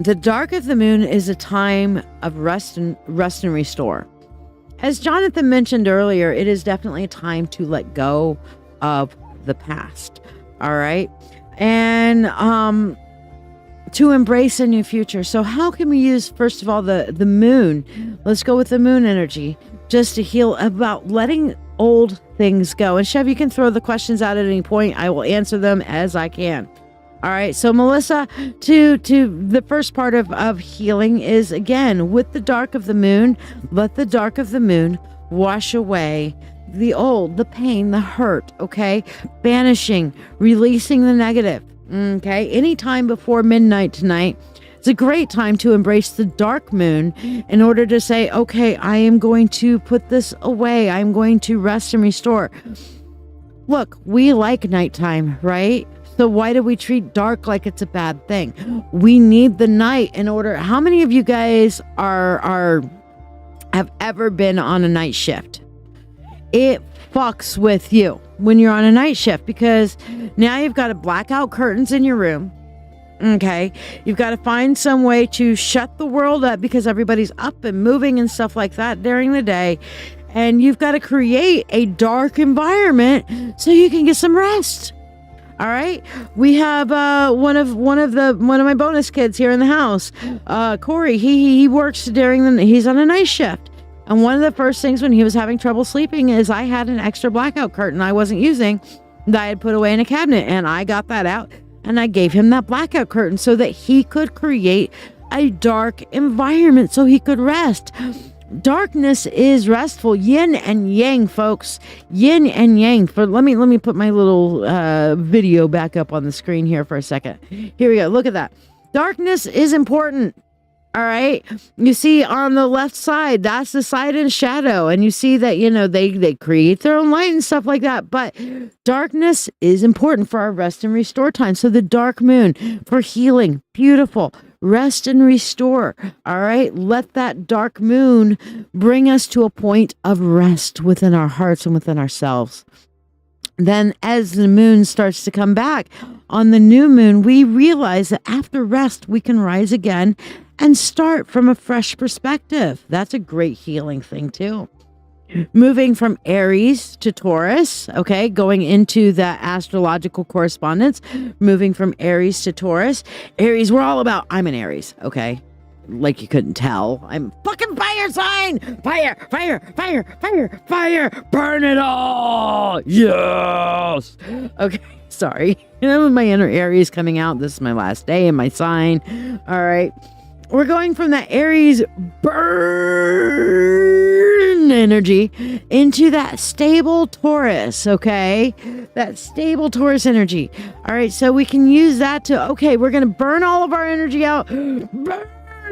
The dark of the moon is a time of rest and restore. As Jonathan mentioned earlier, it is definitely a time to let go of the past. All right. And to embrace a new future. So how can we use, first of all, the moon? Let's go with the moon energy just to heal, about letting old things go. And Chev, you can throw the questions out at any point. I will answer them as I can. All right. So Melissa, to the first part of healing is, again, with the dark of the moon, let the dark of the moon wash away the old, the pain, the hurt. Okay. Banishing, releasing the negative. Okay. Anytime before midnight tonight, it's a great time to embrace the dark moon in order to say, okay, I am going to put this away. I'm going to rest and restore. Look, we like nighttime, right? So why do we treat dark like it's a bad thing? We need the night in order. How many of you guys have ever been on a night shift? It fucks with you when you're on a night shift, because now you've got to black out curtains in your room. Okay. You've got to find some way to shut the world up because everybody's up and moving and stuff like that during the day. And you've got to create a dark environment so you can get some rest. All right. We have one of my bonus kids here in the house, Corey. He works he's on a night shift. And one of the first things when he was having trouble sleeping is I had an extra blackout curtain I wasn't using that I had put away in a cabinet, and I got that out and I gave him that blackout curtain so that he could create a dark environment so he could rest. Darkness is restful. Yin and yang, folks. Yin and yang. Let me put my little video back up on the screen here for a second. Here we go. Look at that. Darkness is important. All right. You see on the left side, that's the side in shadow. And you see that, they create their own light and stuff like that. But darkness is important for our rest and restore time. So the dark moon for healing. Beautiful. Rest and restore. All right. Let that dark moon bring us to a point of rest within our hearts and within ourselves. Then as the moon starts to come back on the new moon, we realize that after rest, we can rise again and start from a fresh perspective. That's a great healing thing too. Moving from Aries to Taurus, okay, going into the astrological correspondence, moving from Aries to Taurus. Aries, we're all about, I'm an Aries, okay? like you couldn't tell. I'm fucking fire sign! Fire, fire, fire, fire, fire! Burn it all! Yes! Okay, sorry. My inner Aries coming out. This is my last day in my sign. All right. We're going from that Aries burn energy into that stable Taurus, okay? That stable Taurus energy. All right, so we can use that to, okay, we're going to burn all of our energy out. Burn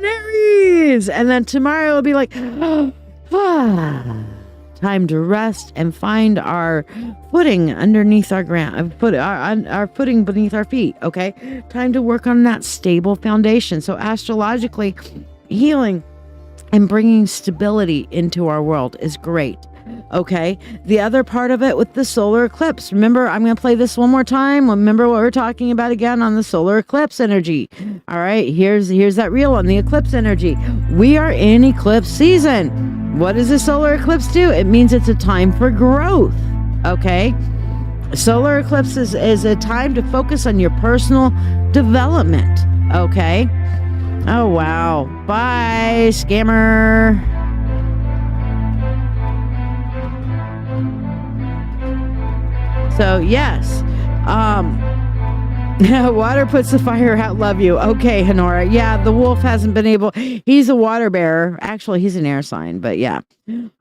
Aries! And then tomorrow it'll be like, time to rest and find our footing underneath our ground, our footing beneath our feet, okay? Time to work on that stable foundation. So astrologically, healing and bringing stability into our world is great, okay? The other part of it with the solar eclipse, remember, I'm going to play this one more time. Remember what we're talking about again on the solar eclipse energy. All right, here's that reel on the eclipse energy. We are in eclipse season. What does a solar eclipse do? It means it's a time for growth, okay? Solar eclipse is a time to focus on your personal development, okay? Oh, wow. Bye, scammer. So, yes. Water puts the fire out. Love you. Okay, Honora. Yeah, the wolf hasn't been able. He's a water bearer. Actually, he's an air sign, but yeah.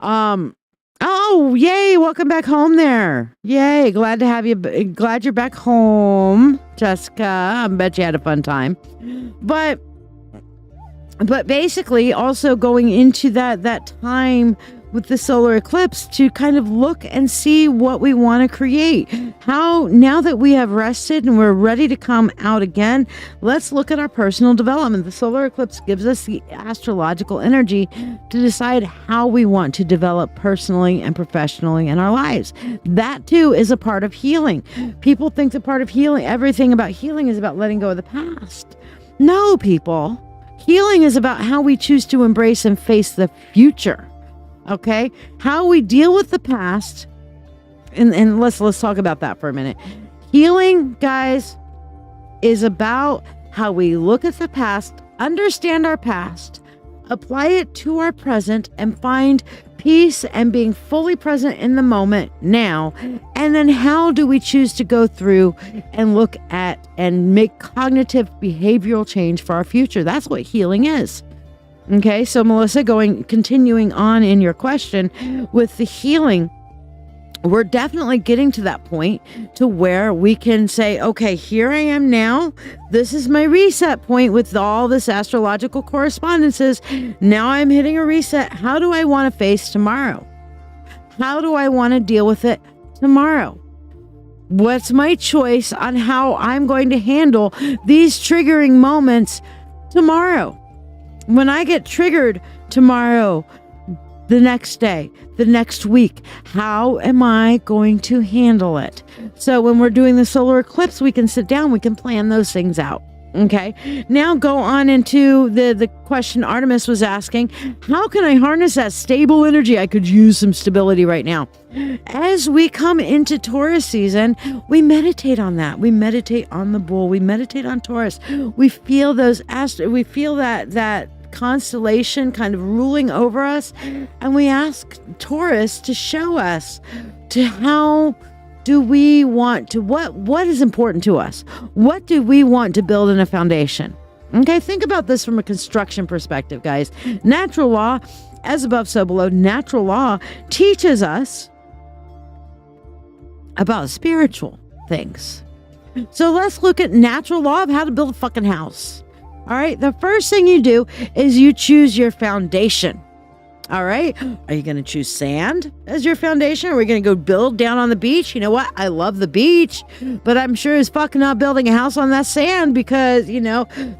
Oh, yay. Welcome back home there. Yay. Glad to have you. Glad you're back home, Jessica. I bet you had a fun time. But basically also going into that time with the solar eclipse to kind of look and see what we want to create. How, now that we have rested and we're ready to come out again, let's look at our personal development. The solar eclipse gives us the astrological energy to decide how we want to develop personally and professionally in our lives. That too is a part of healing. People think the part of healing, everything about healing is about letting go of the past. No, people. Healing is about how we choose to embrace and face the future. Okay, how we deal with the past, and let's talk about that for a minute. Healing, guys, is about how we look at the past, understand our past, apply it to our present, and find peace and being fully present in the moment now. And then how do we choose to go through and look at and make cognitive behavioral change for our future? That's what healing is. Okay, so Melissa, continuing on in your question with the healing, we're definitely getting to that point to where we can say, okay, here I am now. This is my reset point with all this astrological correspondences. Now I'm hitting a reset. How do I want to face tomorrow? How do I want to deal with it tomorrow? What's my choice on how I'm going to handle these triggering moments tomorrow? When I get triggered tomorrow, the next day, the next week, how am I going to handle it? So when we're doing the solar eclipse, we can sit down, we can plan those things out. Okay, now go on into the question Artemis was asking. How can I harness that stable energy? I could use some stability right now. As we come into Taurus season, we meditate on that. We meditate on the bull. We meditate on Taurus. We feel we feel that constellation kind of ruling over us, and we ask Taurus to show us to how do we want to, what is important to us? What do we want to build in a foundation? Okay, think about this from a construction perspective, guys. Natural law, as above, so below. Natural law teaches us about spiritual things. So let's look at natural law of how to build a fucking house. All right, the first thing you do is you choose your foundation. All right, are you going to choose sand as your foundation? Or are we going to go build down on the beach? You know what? I love the beach, but I'm sure as fuck not building a house on that sand because,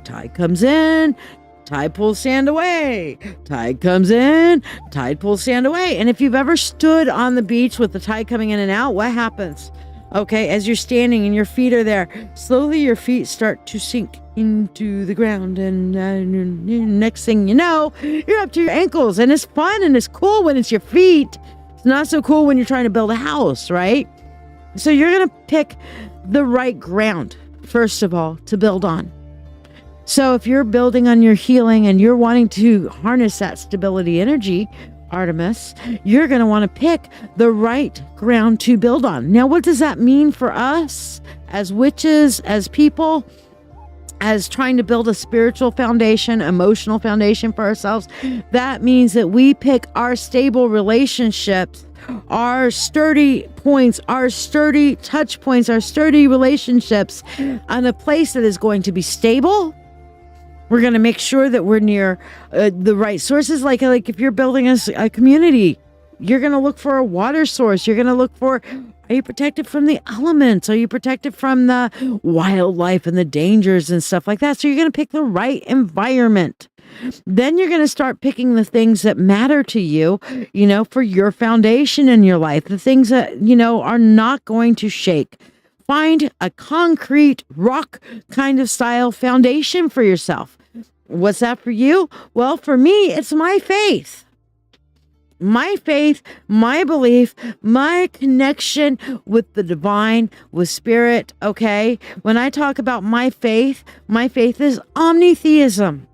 tide comes in, tide pulls sand away. Tide comes in, tide pulls sand away. And if you've ever stood on the beach with the tide coming in and out, what happens? Okay, as you're standing and your feet are there, slowly your feet start to sink into the ground, and next thing you know, you're up to your ankles, and it's fun and it's cool when it's your feet. It's not so cool when you're trying to build a house, right? So you're going to pick the right ground, first of all, to build on. So if you're building on your healing and you're wanting to harness that stability energy, Artemis, you're going to want to pick the right ground to build on. Now, what does that mean for us as witches, as people, as trying to build a spiritual foundation, emotional foundation for ourselves? That means that we pick our stable relationships, our sturdy points, our sturdy touch points, our sturdy relationships on a place that is going to be stable. We're going to make sure that we're near the right sources. Like if you're building a community, you're going to look for a water source. You're going to look for, are you protected from the elements? Are you protected from the wildlife and the dangers and stuff like that? So you're going to pick the right environment. Then you're going to start picking the things that matter to you, for your foundation in your life, the things that, are not going to shake. Find a concrete rock kind of style foundation for yourself. What's that for you? Well, for me, it's my faith. My faith, my belief, my connection with the divine, with spirit, okay? When I talk about my faith is omnitheism.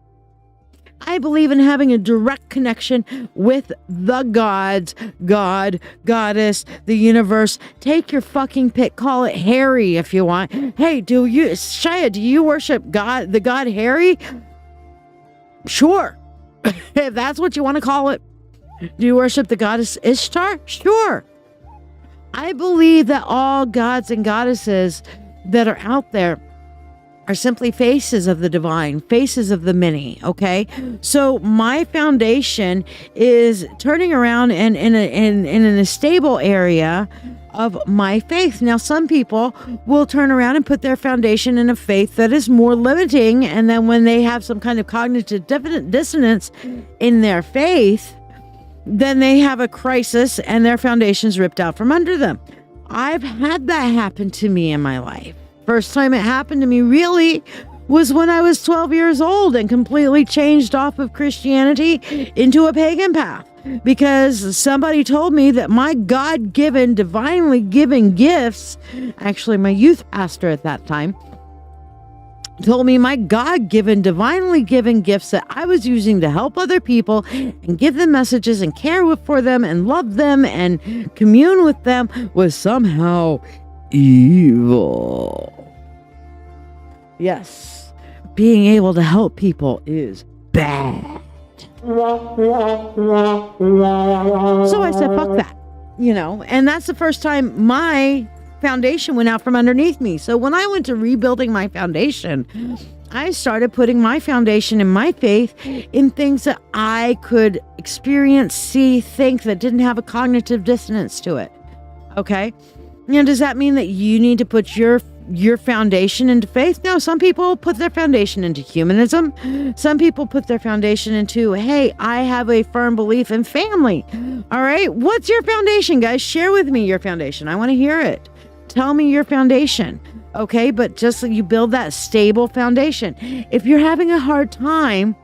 I believe in having a direct connection with the gods, God, goddess, the universe. Take your fucking pick. Call it Harry if you want. Hey, Shiya, do you worship God, the god Harry? Sure. If that's what you want to call it. Do you worship the goddess Ishtar? Sure. I believe that all gods and goddesses that are out there are simply faces of the divine, faces of the many, okay? So my foundation is turning around and in a stable area of my faith. Now, some people will turn around and put their foundation in a faith that is more limiting, and then when they have some kind of cognitive dissonance in their faith, then they have a crisis and their foundation's ripped out from under them. I've had that happen to me in my life. First time it happened to me really was when I was 12 years old and completely changed off of Christianity into a pagan path, because somebody told me that my God-given, divinely given gifts, actually my youth pastor at that time, told me my God-given, divinely given gifts that I was using to help other people and give them messages and care for them and love them and commune with them was somehow evil. Yes, being able to help people is bad. So I said, fuck that, and that's the first time my foundation went out from underneath me. So when I went to rebuilding my foundation, I started putting my foundation and my faith in things that I could experience, see, think, that didn't have a cognitive dissonance to it. Okay? Does that mean that you need to put your foundation into faith? No, some people put their foundation into humanism. Some people put their foundation into, hey, I have a firm belief in family. All right? What's your foundation, guys? Share with me your foundation. I want to hear it. Tell me your foundation. Okay? But just so you build that stable foundation. If you're having a hard time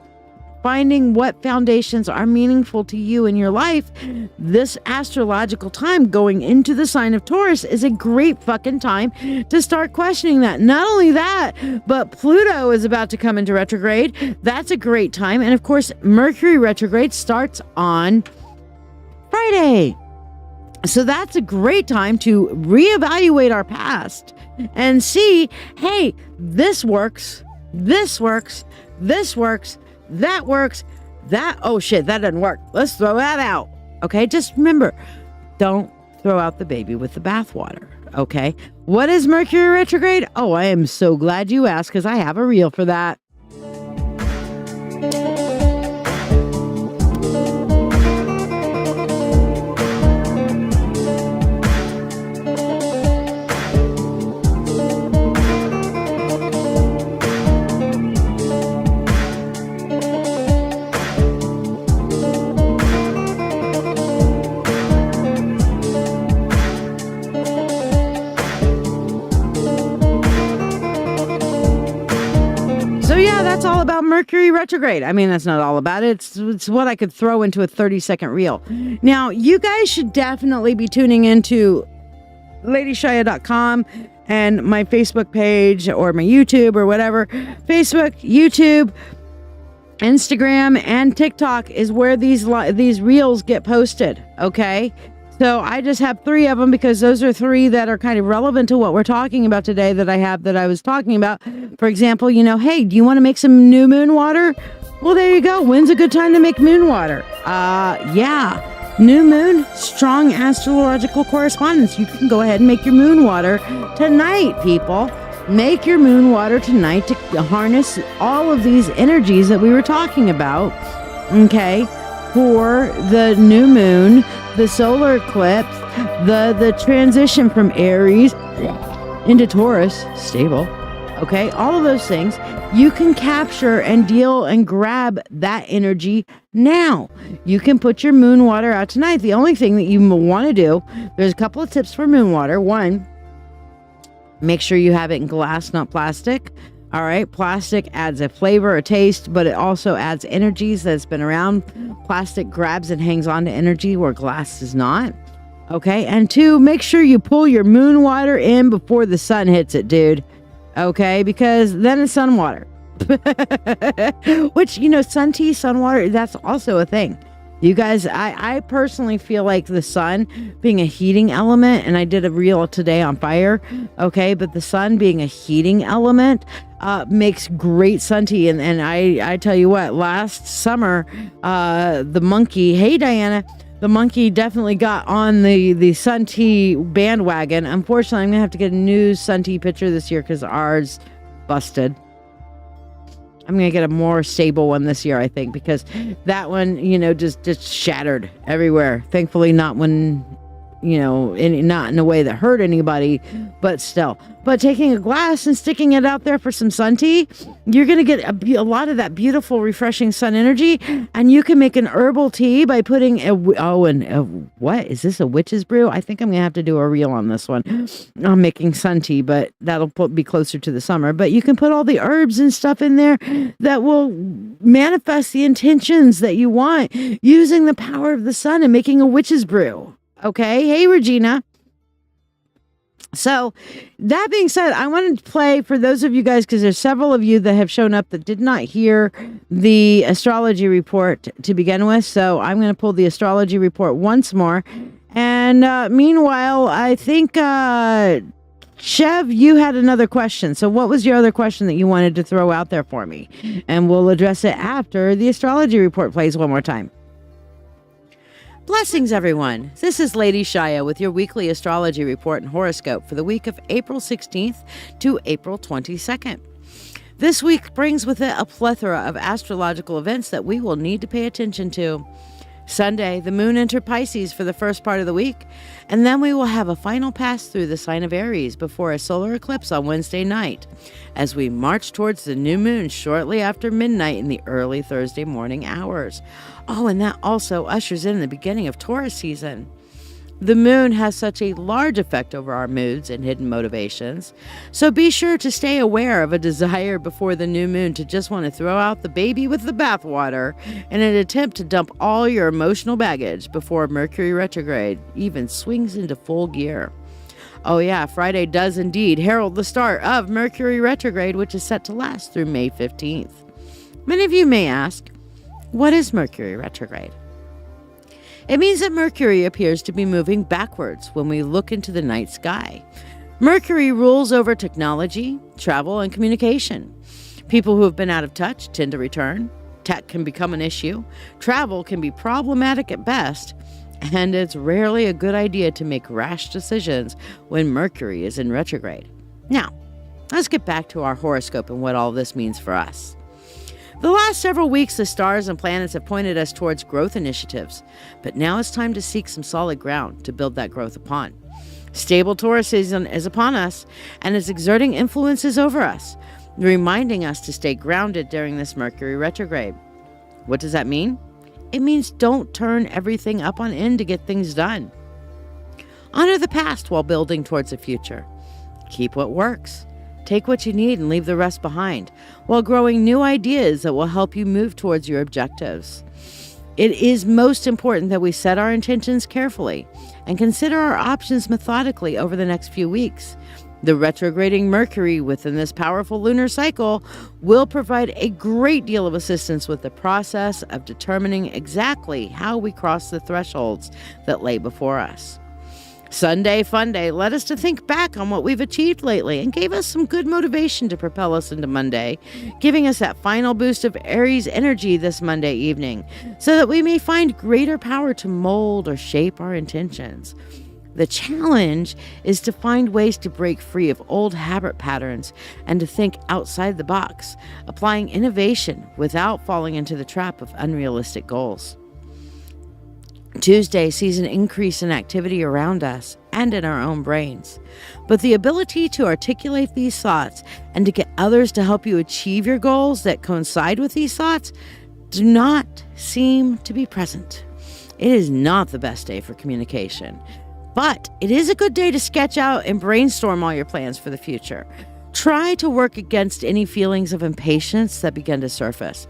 finding what foundations are meaningful to you in your life, this astrological time going into the sign of Taurus is a great fucking time to start questioning that. Not only that, but Pluto is about to come into retrograde. That's a great time. And of course, Mercury retrograde starts on Friday. So that's a great time to reevaluate our past and see, hey, this works, this works, this works, that works, oh shit, that doesn't work. Let's throw that out. Okay, just remember, don't throw out the baby with the bathwater. Okay, what is Mercury retrograde? Oh, I am so glad you asked, because I have a reel for that. That's all about Mercury retrograde. I mean, that's not all about it. It's what I could throw into a 30-second reel. Now, you guys should definitely be tuning into LadyShiya.com. and my Facebook page or my YouTube or whatever. Facebook, YouTube, Instagram, and TikTok is where these reels get posted. Okay. So I just have 3 of them because those are 3 that are kind of relevant to what we're talking about today that I was talking about. For example, hey, do you want to make some new moon water? Well, there you go. When's a good time to make moon water? Yeah. New moon, strong astrological correspondence. You can go ahead and make your moon water tonight, people. Make your moon water tonight to harness all of these energies that we were talking about. Okay. For the new moon, the solar eclipse, the transition from Aries into Taurus, stable. Okay, all of those things, you can capture and deal and grab that energy now. You can put your moon water out tonight. The only thing that you want to do, there's a couple of tips for moon water. 1, make sure you have it in glass, not plastic. All right, plastic adds a flavor, a taste, but it also adds energies that's been around. Plastic grabs and hangs on to energy where glass does not. Okay, and 2, make sure you pull your moon water in before the sun hits it, dude. Okay, because then it's sun water. Which, sun tea, sun water, that's also a thing. You guys, I personally feel like the sun being a heating element, and I did a reel today on fire, okay, but the sun being a heating element makes great sun tea. And I tell you what, last summer, the monkey, hey Diana, the monkey definitely got on the sun tea bandwagon. Unfortunately, I'm going to have to get a new sun tea picture this year because ours busted. I'm going to get a more stable one this year, I think, because that one, just shattered everywhere. Thankfully, not when, not in a way that hurt anybody, but still. But taking a glass and sticking it out there for some sun tea, you're going to get a lot of that beautiful, refreshing sun energy. And you can make an herbal tea by putting what? Is this a witch's brew? I think I'm going to have to do a reel on this one. I'm making sun tea, but that'll be closer to the summer. But you can put all the herbs and stuff in there that will manifest the intentions that you want using the power of the sun and making a witch's brew. Okay. Hey, Regina. So that being said, I wanted to play for those of you guys, because there's several of you that have shown up that did not hear the astrology report to begin with. So I'm going to pull the astrology report once more. And meanwhile, I think, Chev, you had another question. So what was your other question that you wanted to throw out there for me? And we'll address it after the astrology report plays one more time. Blessings, everyone. This is Lady Shiya with your weekly astrology report and horoscope for the week of April 16th to April 22nd. This week brings with it a plethora of astrological events that we will need to pay attention to. Sunday, the moon entered Pisces for the first part of the week, and then we will have a final pass through the sign of Aries before a solar eclipse on Wednesday night, as we march towards the new moon shortly after midnight in the early Thursday morning hours. Oh, and that also ushers in the beginning of Taurus season. The moon has such a large effect over our moods and hidden motivations, so be sure to stay aware of a desire before the new moon to just want to throw out the baby with the bathwater in an attempt to dump all your emotional baggage before Mercury Retrograde even swings into full gear. Oh yeah, Friday does indeed herald the start of Mercury Retrograde, which is set to last through May 15th. Many of you may ask, what is Mercury Retrograde? It means that Mercury appears to be moving backwards when we look into the night sky. Mercury rules over technology, travel, and communication. People who have been out of touch tend to return. Tech can become an issue. Travel can be problematic at best. And it's rarely a good idea to make rash decisions when Mercury is in retrograde. Now, let's get back to our horoscope and what all this means for us. The last several weeks, the stars and planets have pointed us towards growth initiatives, but now it's time to seek some solid ground to build that growth upon. Stable Taurus season is upon us and is exerting influences over us, reminding us to stay grounded during this Mercury retrograde. What does that mean? It means don't turn everything up on end to get things done. Honor the past while building towards the future. Keep what works. Take what you need and leave the rest behind, while growing new ideas that will help you move towards your objectives. It is most important that we set our intentions carefully and consider our options methodically over the next few weeks. The retrograding Mercury within this powerful lunar cycle will provide a great deal of assistance with the process of determining exactly how we cross the thresholds that lay before us. Sunday Fun Day led us to think back on what we've achieved lately and gave us some good motivation to propel us into Monday, giving us that final boost of Aries energy this Monday evening so that we may find greater power to mold or shape our intentions. The challenge is to find ways to break free of old habit patterns and to think outside the box, applying innovation without falling into the trap of unrealistic goals. Tuesday sees an increase in activity around us and in our own brains, but the ability to articulate these thoughts and to get others to help you achieve your goals that coincide with these thoughts do not seem to be present. It is not the best day for communication, but it is a good day to sketch out and brainstorm all your plans for the future. Try to work against any feelings of impatience that begin to surface.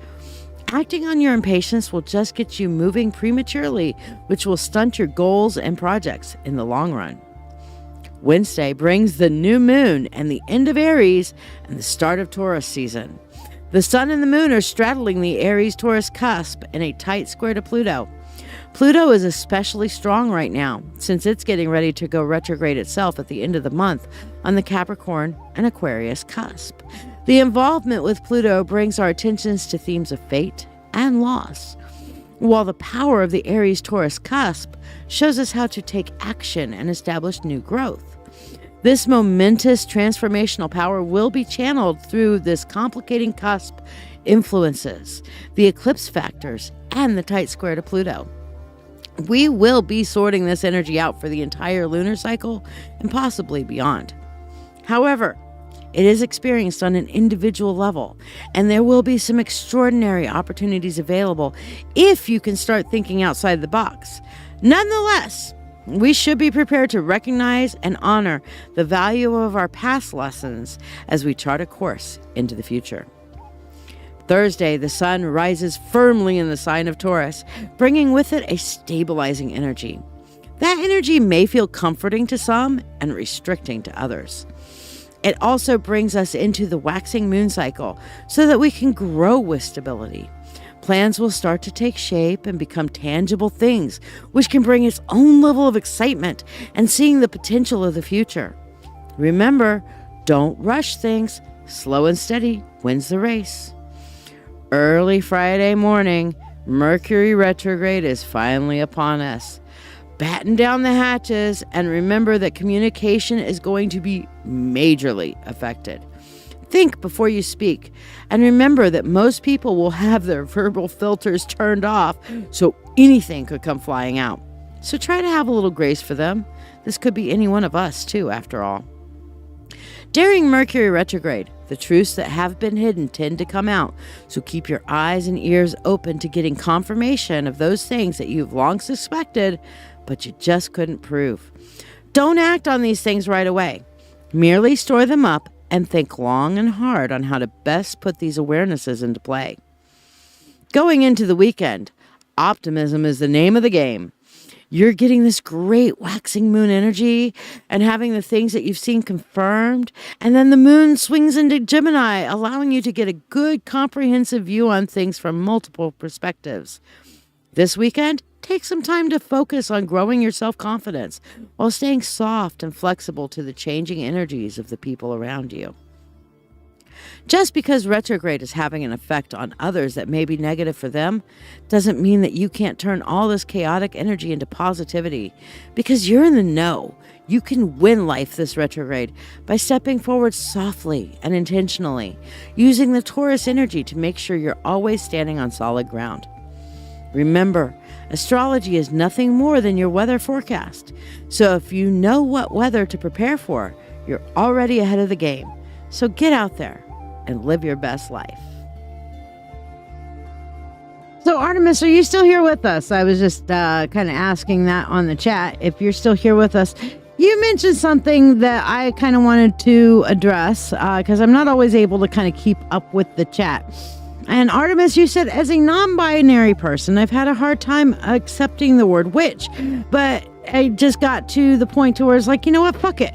Acting on your impatience will just get you moving prematurely, which will stunt your goals and projects in the long run. Wednesday brings the new moon and the end of Aries and the start of Taurus season. The sun and the moon are straddling the Aries-Taurus cusp in a tight square to Pluto. Pluto is especially strong right now, since it's getting ready to go retrograde itself at the end of the month on the Capricorn and Aquarius cusp. The involvement with Pluto brings our attentions to themes of fate and loss, while the power of the Aries-Taurus cusp shows us how to take action and establish new growth. This momentous transformational power will be channeled through this complicating cusp influences, the eclipse factors, and the tight square to Pluto. We will be sorting this energy out for the entire lunar cycle and possibly beyond. However, it is experienced on an individual level, and there will be some extraordinary opportunities available if you can start thinking outside the box. Nonetheless, we should be prepared to recognize and honor the value of our past lessons as we chart a course into the future. Thursday, the sun rises firmly in the sign of Taurus, bringing with it a stabilizing energy. That energy may feel comforting to some and restricting to others. It also brings us into the waxing moon cycle so that we can grow with stability. Plans will start to take shape and become tangible things, which can bring its own level of excitement and seeing the potential of the future. Remember, don't rush things. Slow and steady wins the race. Early Friday morning, Mercury Retrograde is finally upon us. Batten down the hatches and remember that communication is going to be majorly affected. Think before you speak, and remember that most people will have their verbal filters turned off, so anything could come flying out. So try to have a little grace for them. This could be any one of us, too, after all. During Mercury retrograde, the truths that have been hidden tend to come out, so keep your eyes and ears open to getting confirmation of those things that you've long suspected, but you just couldn't prove. Don't act on these things right away. Merely store them up and think long and hard on how to best put these awarenesses into play. Going into the weekend, optimism is the name of the game. You're getting this great waxing moon energy and having the things that you've seen confirmed. And then the moon swings into Gemini, allowing you to get a good comprehensive view on things from multiple perspectives. This weekend, take some time to focus on growing your self-confidence while staying soft and flexible to the changing energies of the people around you. Just because retrograde is having an effect on others that may be negative for them doesn't mean that you can't turn all this chaotic energy into positivity. Because you're in the know. You can win life this retrograde by stepping forward softly and intentionally, using the Taurus energy to make sure you're always standing on solid ground. Remember, astrology is nothing more than your weather forecast. So if you know what weather to prepare for, you're already ahead of the game. So get out there and live your best life. So Artemis, are you still here with us? I was just kind of asking that on the chat. If you're still here with us, you mentioned something that I kind of wanted to address because I'm not always able to kind of keep up with the chat. And Artemis, you said, as a non-binary person, I've had a hard time accepting the word witch, but I just got to the point to where it's like, you know what, fuck it.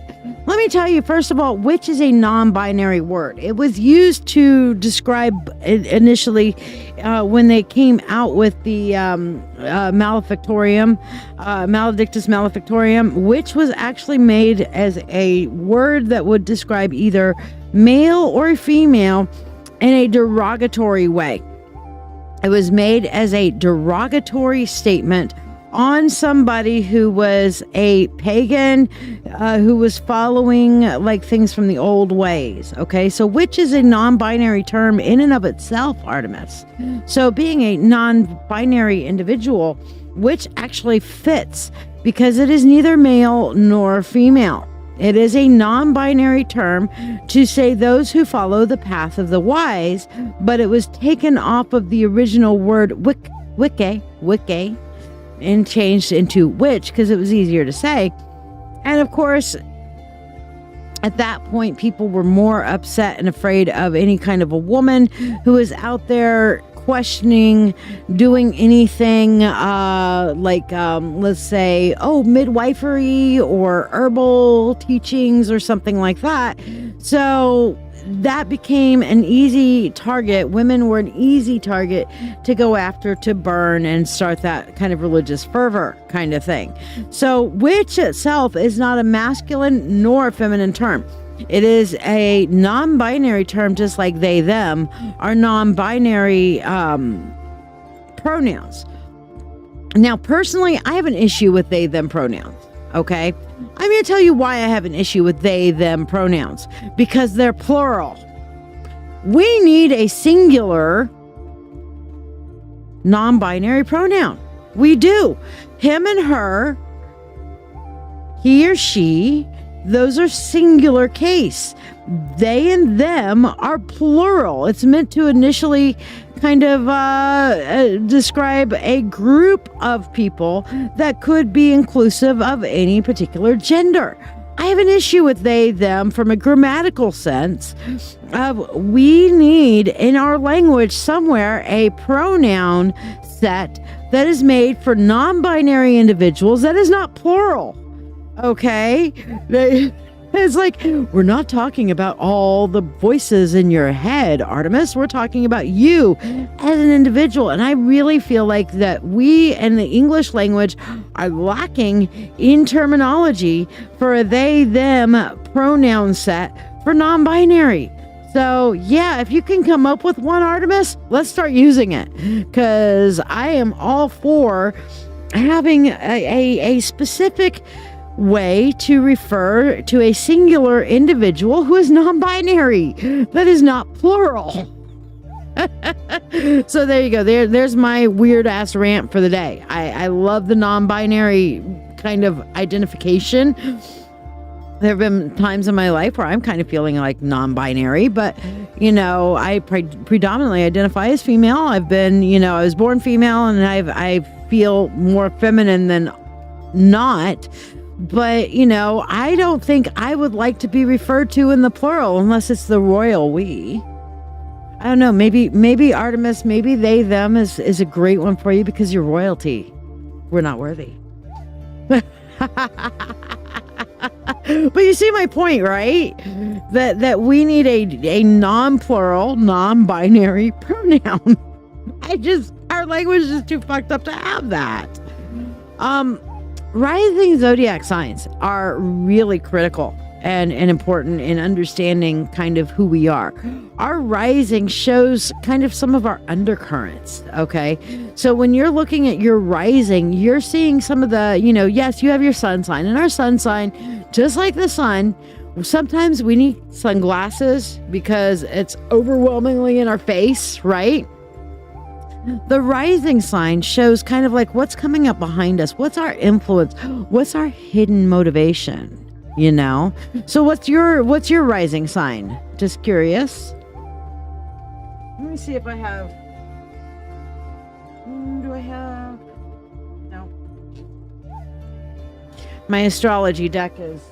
Let me tell you, first of all, witch is a non-binary word. It was used to describe initially when they came out with the maledictus malefictorium, which was actually made as a word that would describe either male or female in a derogatory way. It was made as a derogatory statement on somebody who was a pagan, who was following like things from the old ways. Okay, so witch is a non-binary term in and of itself, Artemis. So being a non-binary individual, witch actually fits because it is neither male nor female. It is a non-binary term to say those who follow the path of the wise, but it was taken off of the original word wicke, and changed into witch because it was easier to say. And of course, at that point, people were more upset and afraid of any kind of a woman who was out there questioning, doing anything let's say, midwifery or herbal teachings or something like that. So that became an easy target. Women were an easy target to go after, to burn, and start that kind of religious fervor kind of thing. So witch itself is not a masculine nor a feminine term. It is a non-binary term, just like they, them are non-binary pronouns. Now, personally, I have an issue with they, them pronouns. Okay, I'm going to tell you why I have an issue with they, them pronouns. Because they're plural. We need a singular non-binary pronoun. We do. Him and her, he or she, those are singular case. They and them are plural. It's meant to initially kind of describe a group of people that could be inclusive of any particular gender. I have an issue with they, them from a grammatical sense of we need in our language somewhere a pronoun set that is made for non-binary individuals that is not plural. Okay? It's like, we're not talking about all the voices in your head, Artemis. We're talking about you as an individual. And I really feel like that we and the English language are lacking in terminology for a they, them pronoun set for non-binary. So yeah, if you can come up with one, Artemis, let's start using it. Because I am all for having a specific way to refer to a singular individual who is non-binary, that is not plural. So there you go. There's my weird ass rant for the day. I love the non-binary kind of identification. There have been times in my life where I'm kind of feeling like non-binary, but I predominantly identify as female. I've been, I was born female, and I feel more feminine than not. But, I don't think I would like to be referred to in the plural unless it's the royal we. I don't know. Maybe Artemis, maybe they, them is a great one for you because you're royalty. We're not worthy. But you see my point, right? That we need a non-plural, non-binary pronoun. Our language is too fucked up to have that. Rising zodiac signs are really critical and important in understanding kind of who we are. Our rising shows kind of some of our undercurrents, okay? So when you're looking at your rising, you're seeing some of the, yes, you have your sun sign, and our sun sign, just like the sun, sometimes we need sunglasses because it's overwhelmingly in our face, right? The rising sign shows kind of like what's coming up behind us. What's our influence? What's our hidden motivation? So what's your rising sign? Just curious. Let me see if I have. Do I have? No. My astrology deck is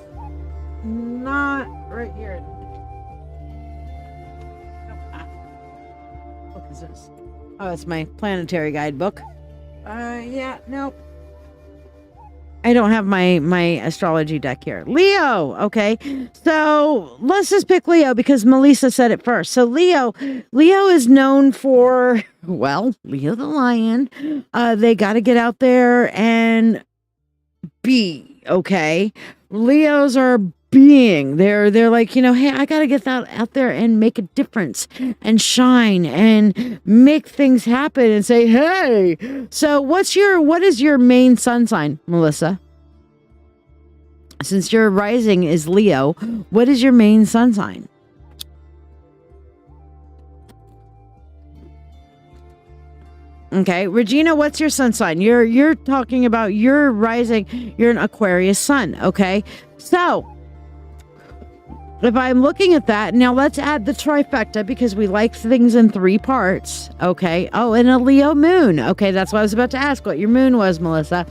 not right here. What is this? Oh, it's my planetary guidebook. Nope. I don't have my astrology deck here. Leo, okay. So let's just pick Leo because Melissa said it first. So Leo is known for, well, Leo the lion. They got to get out there and be, okay. Leos are being. They're like, hey, I got to get that out there and make a difference and shine and make things happen and say, hey. So what is your main sun sign, Melissa? Since your rising is Leo, what is your main sun sign? Okay, Regina, what's your sun sign? You're talking about your rising, you're an Aquarius sun, okay? So if I'm looking at that, now let's add the trifecta because we like things in 3 parts. Okay. Oh, and a Leo moon. Okay. That's what I was about to ask what your moon was, Melissa.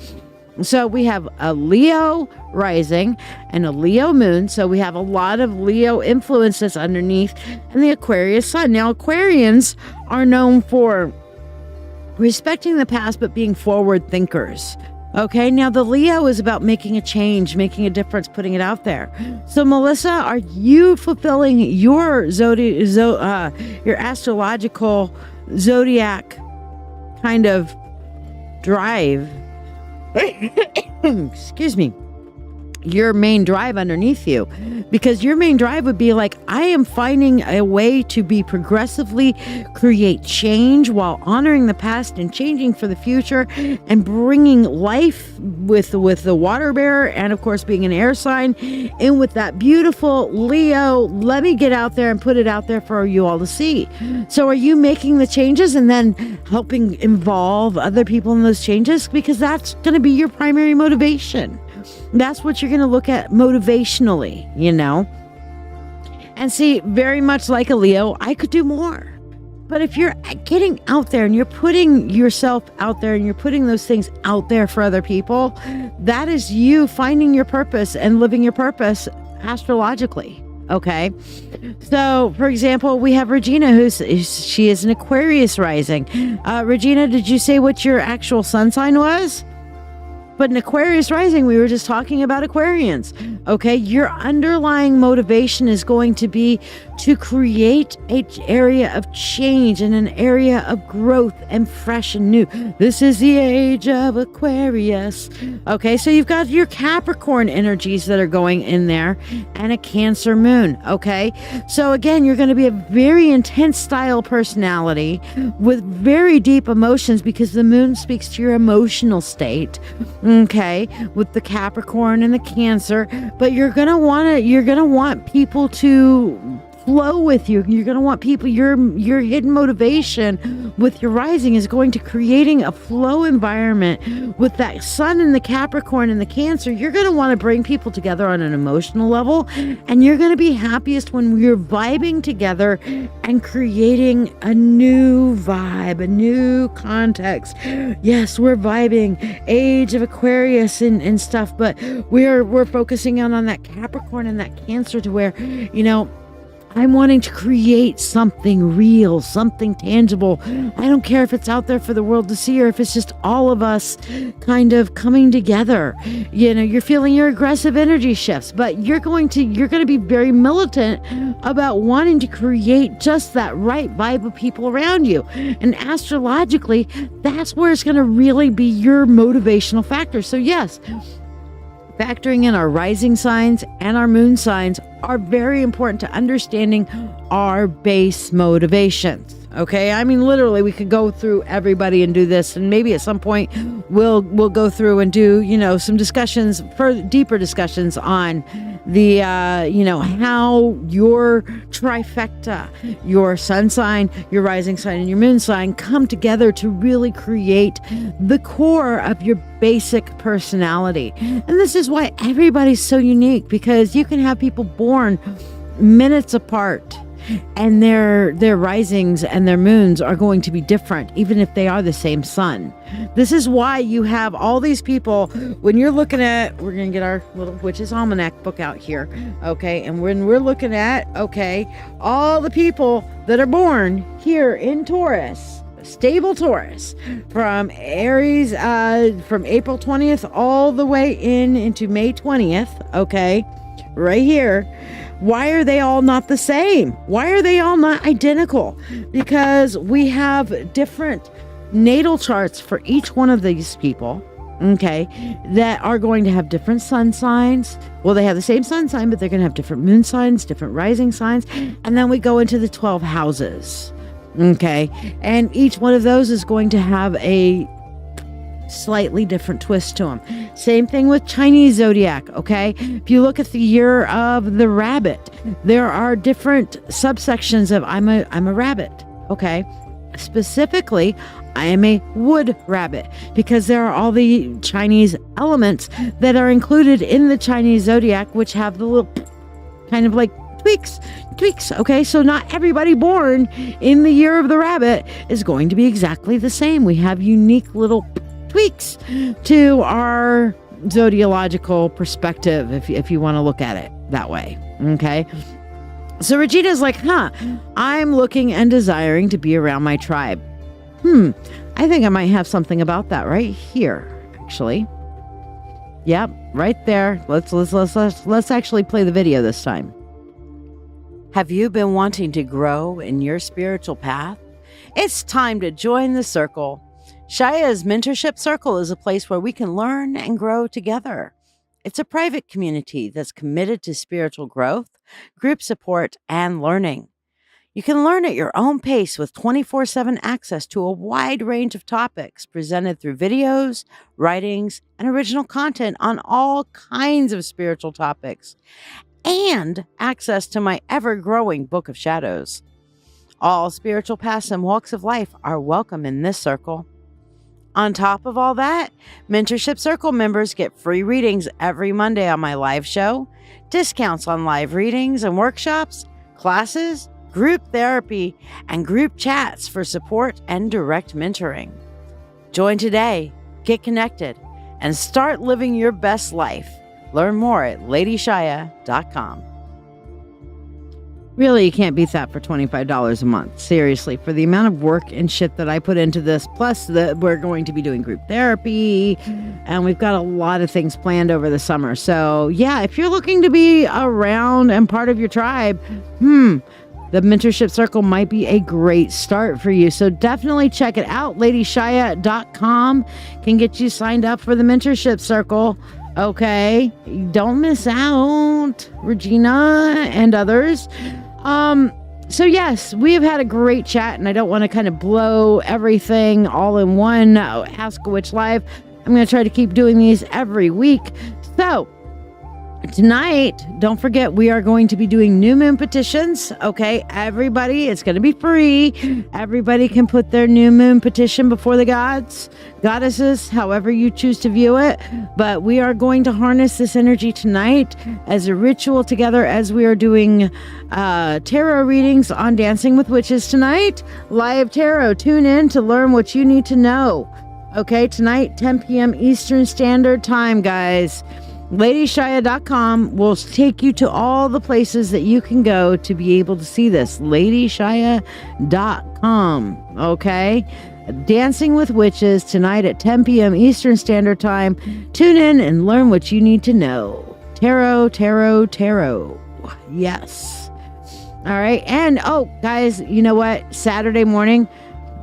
So we have a Leo rising and a Leo moon. So we have a lot of Leo influences underneath and the Aquarius sun. Now, Aquarians are known for respecting the past, but being forward thinkers. Okay, now the Leo is about making a change, making a difference, putting it out there. So, Melissa, are you fulfilling your your astrological zodiac kind of drive? Excuse me. Your main drive underneath you, because your main drive would be like, I am finding a way to be progressively create change while honoring the past and changing for the future and bringing life with the water bearer and of course being an air sign and with that beautiful Leo. Let me get out there and put it out there for you all to see. So are you making the changes and then helping involve other people in those changes? Because that's going to be your primary motivation. That's what you're going to look at motivationally, and see, very much like a Leo, I could do more. But if you're getting out there and you're putting yourself out there and you're putting those things out there for other people, that is you finding your purpose and living your purpose astrologically. Okay. So for example, we have Regina, she is an Aquarius rising. Regina, did you say what your actual sun sign was? But in Aquarius rising, we were just talking about Aquarians. Okay, your underlying motivation is going to be to create an area of change and an area of growth and fresh and new. This is the age of Aquarius. Okay, so you've got your Capricorn energies that are going in there and a Cancer moon. Okay, so again, you're going to be a very intense style personality with very deep emotions because the moon speaks to your emotional state. Okay, with the Capricorn and the Cancer, but you're gonna want people to flow with you. You're gonna want people. Your hidden motivation with your rising is going to creating a flow environment with that Sun and the Capricorn and the Cancer. You're gonna want to bring people together on an emotional level, and you're gonna be happiest when you're vibing together and creating a new vibe, a new context. Yes, we're vibing age of Aquarius and stuff, but we're focusing on that Capricorn and that Cancer to where, I'm wanting to create something real, something tangible. I don't care if it's out there for the world to see or if it's just all of us kind of coming together. You're feeling your aggressive energy shifts, but you're going to be very militant about wanting to create just that right vibe of people around you. And astrologically, that's where it's going to really be your motivational factor. So yes, factoring in our rising signs and our moon signs are very important to understanding our base motivations. Okay, I mean, literally, we could go through everybody and do this, and maybe at some point we'll go through and do some discussions, deeper discussions on the how your trifecta, your sun sign, your rising sign, and your moon sign come together to really create the core of your basic personality. And this is why everybody's so unique, because you can have people born minutes apart and their risings and their moons are going to be different, even if they are the same sun. This is why you have all these people. When you're looking at, we're going to get our little Witch's Almanac book out here, okay? And when we're looking at, okay, all the people that are born here in Taurus, stable Taurus from Aries, from April 20th all the way into May 20th. Okay, right here. Why are they all not the same? Why are they all not identical? Because we have different natal charts for each one of these people. Okay, that are going to have different sun signs. Well, they have the same sun sign, but they're going to have different moon signs, different rising signs. And then we go into the 12 houses. Okay, and each one of those is going to have a slightly different twist to them. Same thing with Chinese zodiac. Okay, if you look at the year of the rabbit, there are different subsections of I'm a rabbit. Okay, specifically, I am a wood rabbit, because there are all the Chinese elements that are included in the Chinese zodiac, which have the little kind of like tweaks. Okay, so not everybody born in the year of the rabbit is going to be exactly the same. We have unique little tweaks to our zodiological perspective, if you want to look at it that way. Okay. So Regina's like, I'm looking and desiring to be around my tribe. I think I might have something about that right here, actually. Yep, right there. Let's actually play the video this time. Have you been wanting to grow in your spiritual path? It's time to join the circle. Shiya's Mentorship Circle is a place where we can learn and grow together. It's a private community that's committed to spiritual growth, group support, and learning. You can learn at your own pace with 24/7 access to a wide range of topics presented through videos, writings, and original content on all kinds of spiritual topics, and access to my ever-growing Book of Shadows. All spiritual paths and walks of life are welcome in this circle. On top of all that, Mentorship Circle members get free readings every Monday on my live show, discounts on live readings and workshops, classes, group therapy, and group chats for support and direct mentoring. Join today, get connected, and start living your best life. Learn more at ladyshiya.com. Really, you can't beat that for $25 a month. Seriously, for the amount of work and shit that I put into this, plus we're going to be doing group therapy, and we've got a lot of things planned over the summer. So yeah, if you're looking to be around and part of your tribe, the Mentorship Circle might be a great start for you. So definitely check it out. ladyshiya.com can get you signed up for the Mentorship Circle. Okay, don't miss out, Regina and others. So yes, we have had a great chat, and I don't want to kind of blow everything all in one Ask a Witch Live. I'm going to try to keep doing these every week. So tonight, don't forget, we are going to be doing new moon petitions. Okay, everybody, it's going to be free. Everybody can put their new moon petition before the gods, goddesses, however you choose to view it. But we are going to harness this energy tonight as a ritual together, as we are doing tarot readings on Dancing with Witches tonight. Live tarot. Tune in to learn what you need to know. Okay, tonight, 10 p.m. Eastern Standard Time, guys. ladyshiya.com will take you to all the places that you can go to be able to see this. ladyshiya.com. Okay, Dancing with Witches tonight at 10 p.m. Eastern Standard Time. Tune in and learn what you need to know. Tarot. Yes. All right. And guys, you know what? Saturday morning,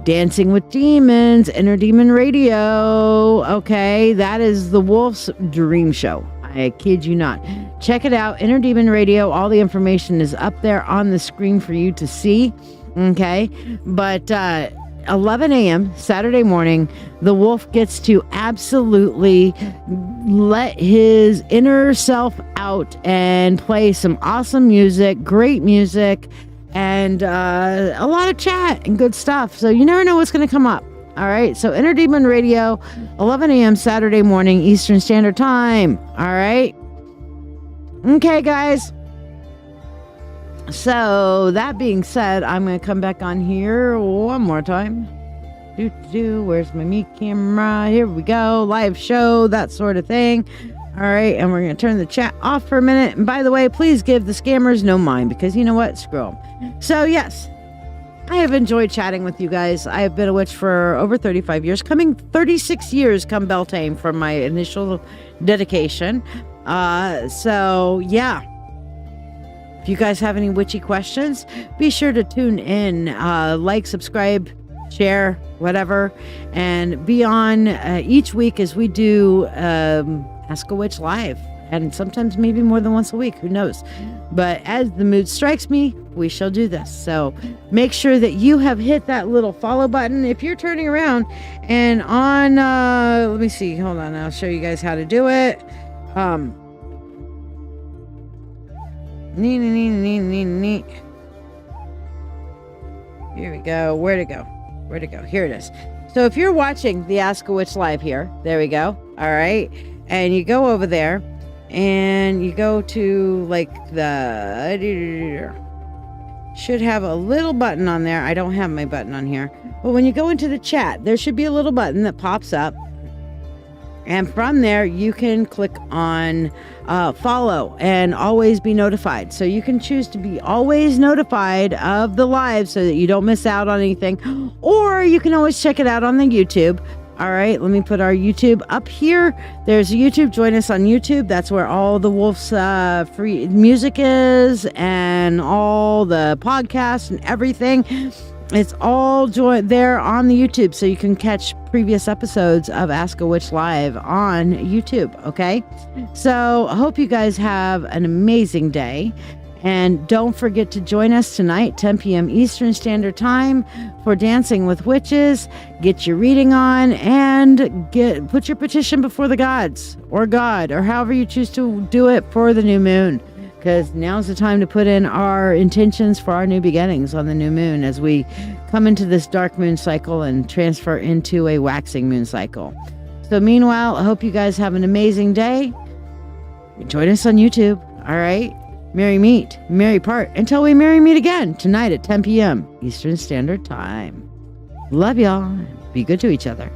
Dancing with Demons, Inner Demon Radio. Okay, that is the Wolf's dream show. I kid you not. Check it out, Inner Demon Radio. All the information is up there on the screen for you to see. Okay, but 11 a.m. Saturday morning, the Wolf gets to absolutely let his inner self out and play some awesome music, great music, and a lot of chat and good stuff. So you never know what's going to come up. All right. So Inner Demon Radio, 11 a.m. Saturday morning, Eastern Standard Time. All right. Okay, guys. So that being said, I'm going to come back on here one more time. Where's my meat camera? Here we go. Live show, that sort of thing. All right, and we're going to turn the chat off for a minute. And by the way, please give the scammers no mind, because you know what? Screw them. So yes, I have enjoyed chatting with you guys. I have been a witch for over 35 years, coming 36 years come Beltane from my initial dedication. So yeah, if you guys have any witchy questions, be sure to tune in, like, subscribe, share, whatever, and be on each week as we do Ask a Witch Live, and sometimes maybe more than once a week, who knows. But as the mood strikes me, we shall do this. So make sure that you have hit that little follow button if you're turning around and on let me see, hold on, I'll show you guys how to do it. Here we go. Where'd it go? Here it is. So if you're watching the Ask a Witch Live here, there we go. All right. And you go over there and you go to like the, should have a little button on there. I don't have my button on here. But when you go into the chat, there should be a little button that pops up. And from there, you can click on follow and always be notified. So you can choose to be always notified of the live so that you don't miss out on anything. Or you can always check it out on the YouTube. All right, let me put our YouTube up here. There's YouTube. Join us on YouTube. That's where all the Wolf's free music is and all the podcasts and everything. It's all there on the YouTube, so you can catch previous episodes of Ask a Witch Live on YouTube, okay? So I hope you guys have an amazing day. And don't forget to join us tonight, 10 p.m. Eastern Standard Time, for Dancing with Witches. Get your reading on and put your petition before the gods or God or however you choose to do it for the new moon. Because now's the time to put in our intentions for our new beginnings on the new moon as we come into this dark moon cycle and transfer into a waxing moon cycle. So meanwhile, I hope you guys have an amazing day. Join us on YouTube. All right. Merry meet, merry part, until we merry meet again tonight at 10 p.m. Eastern Standard Time. Love y'all. Be good to each other.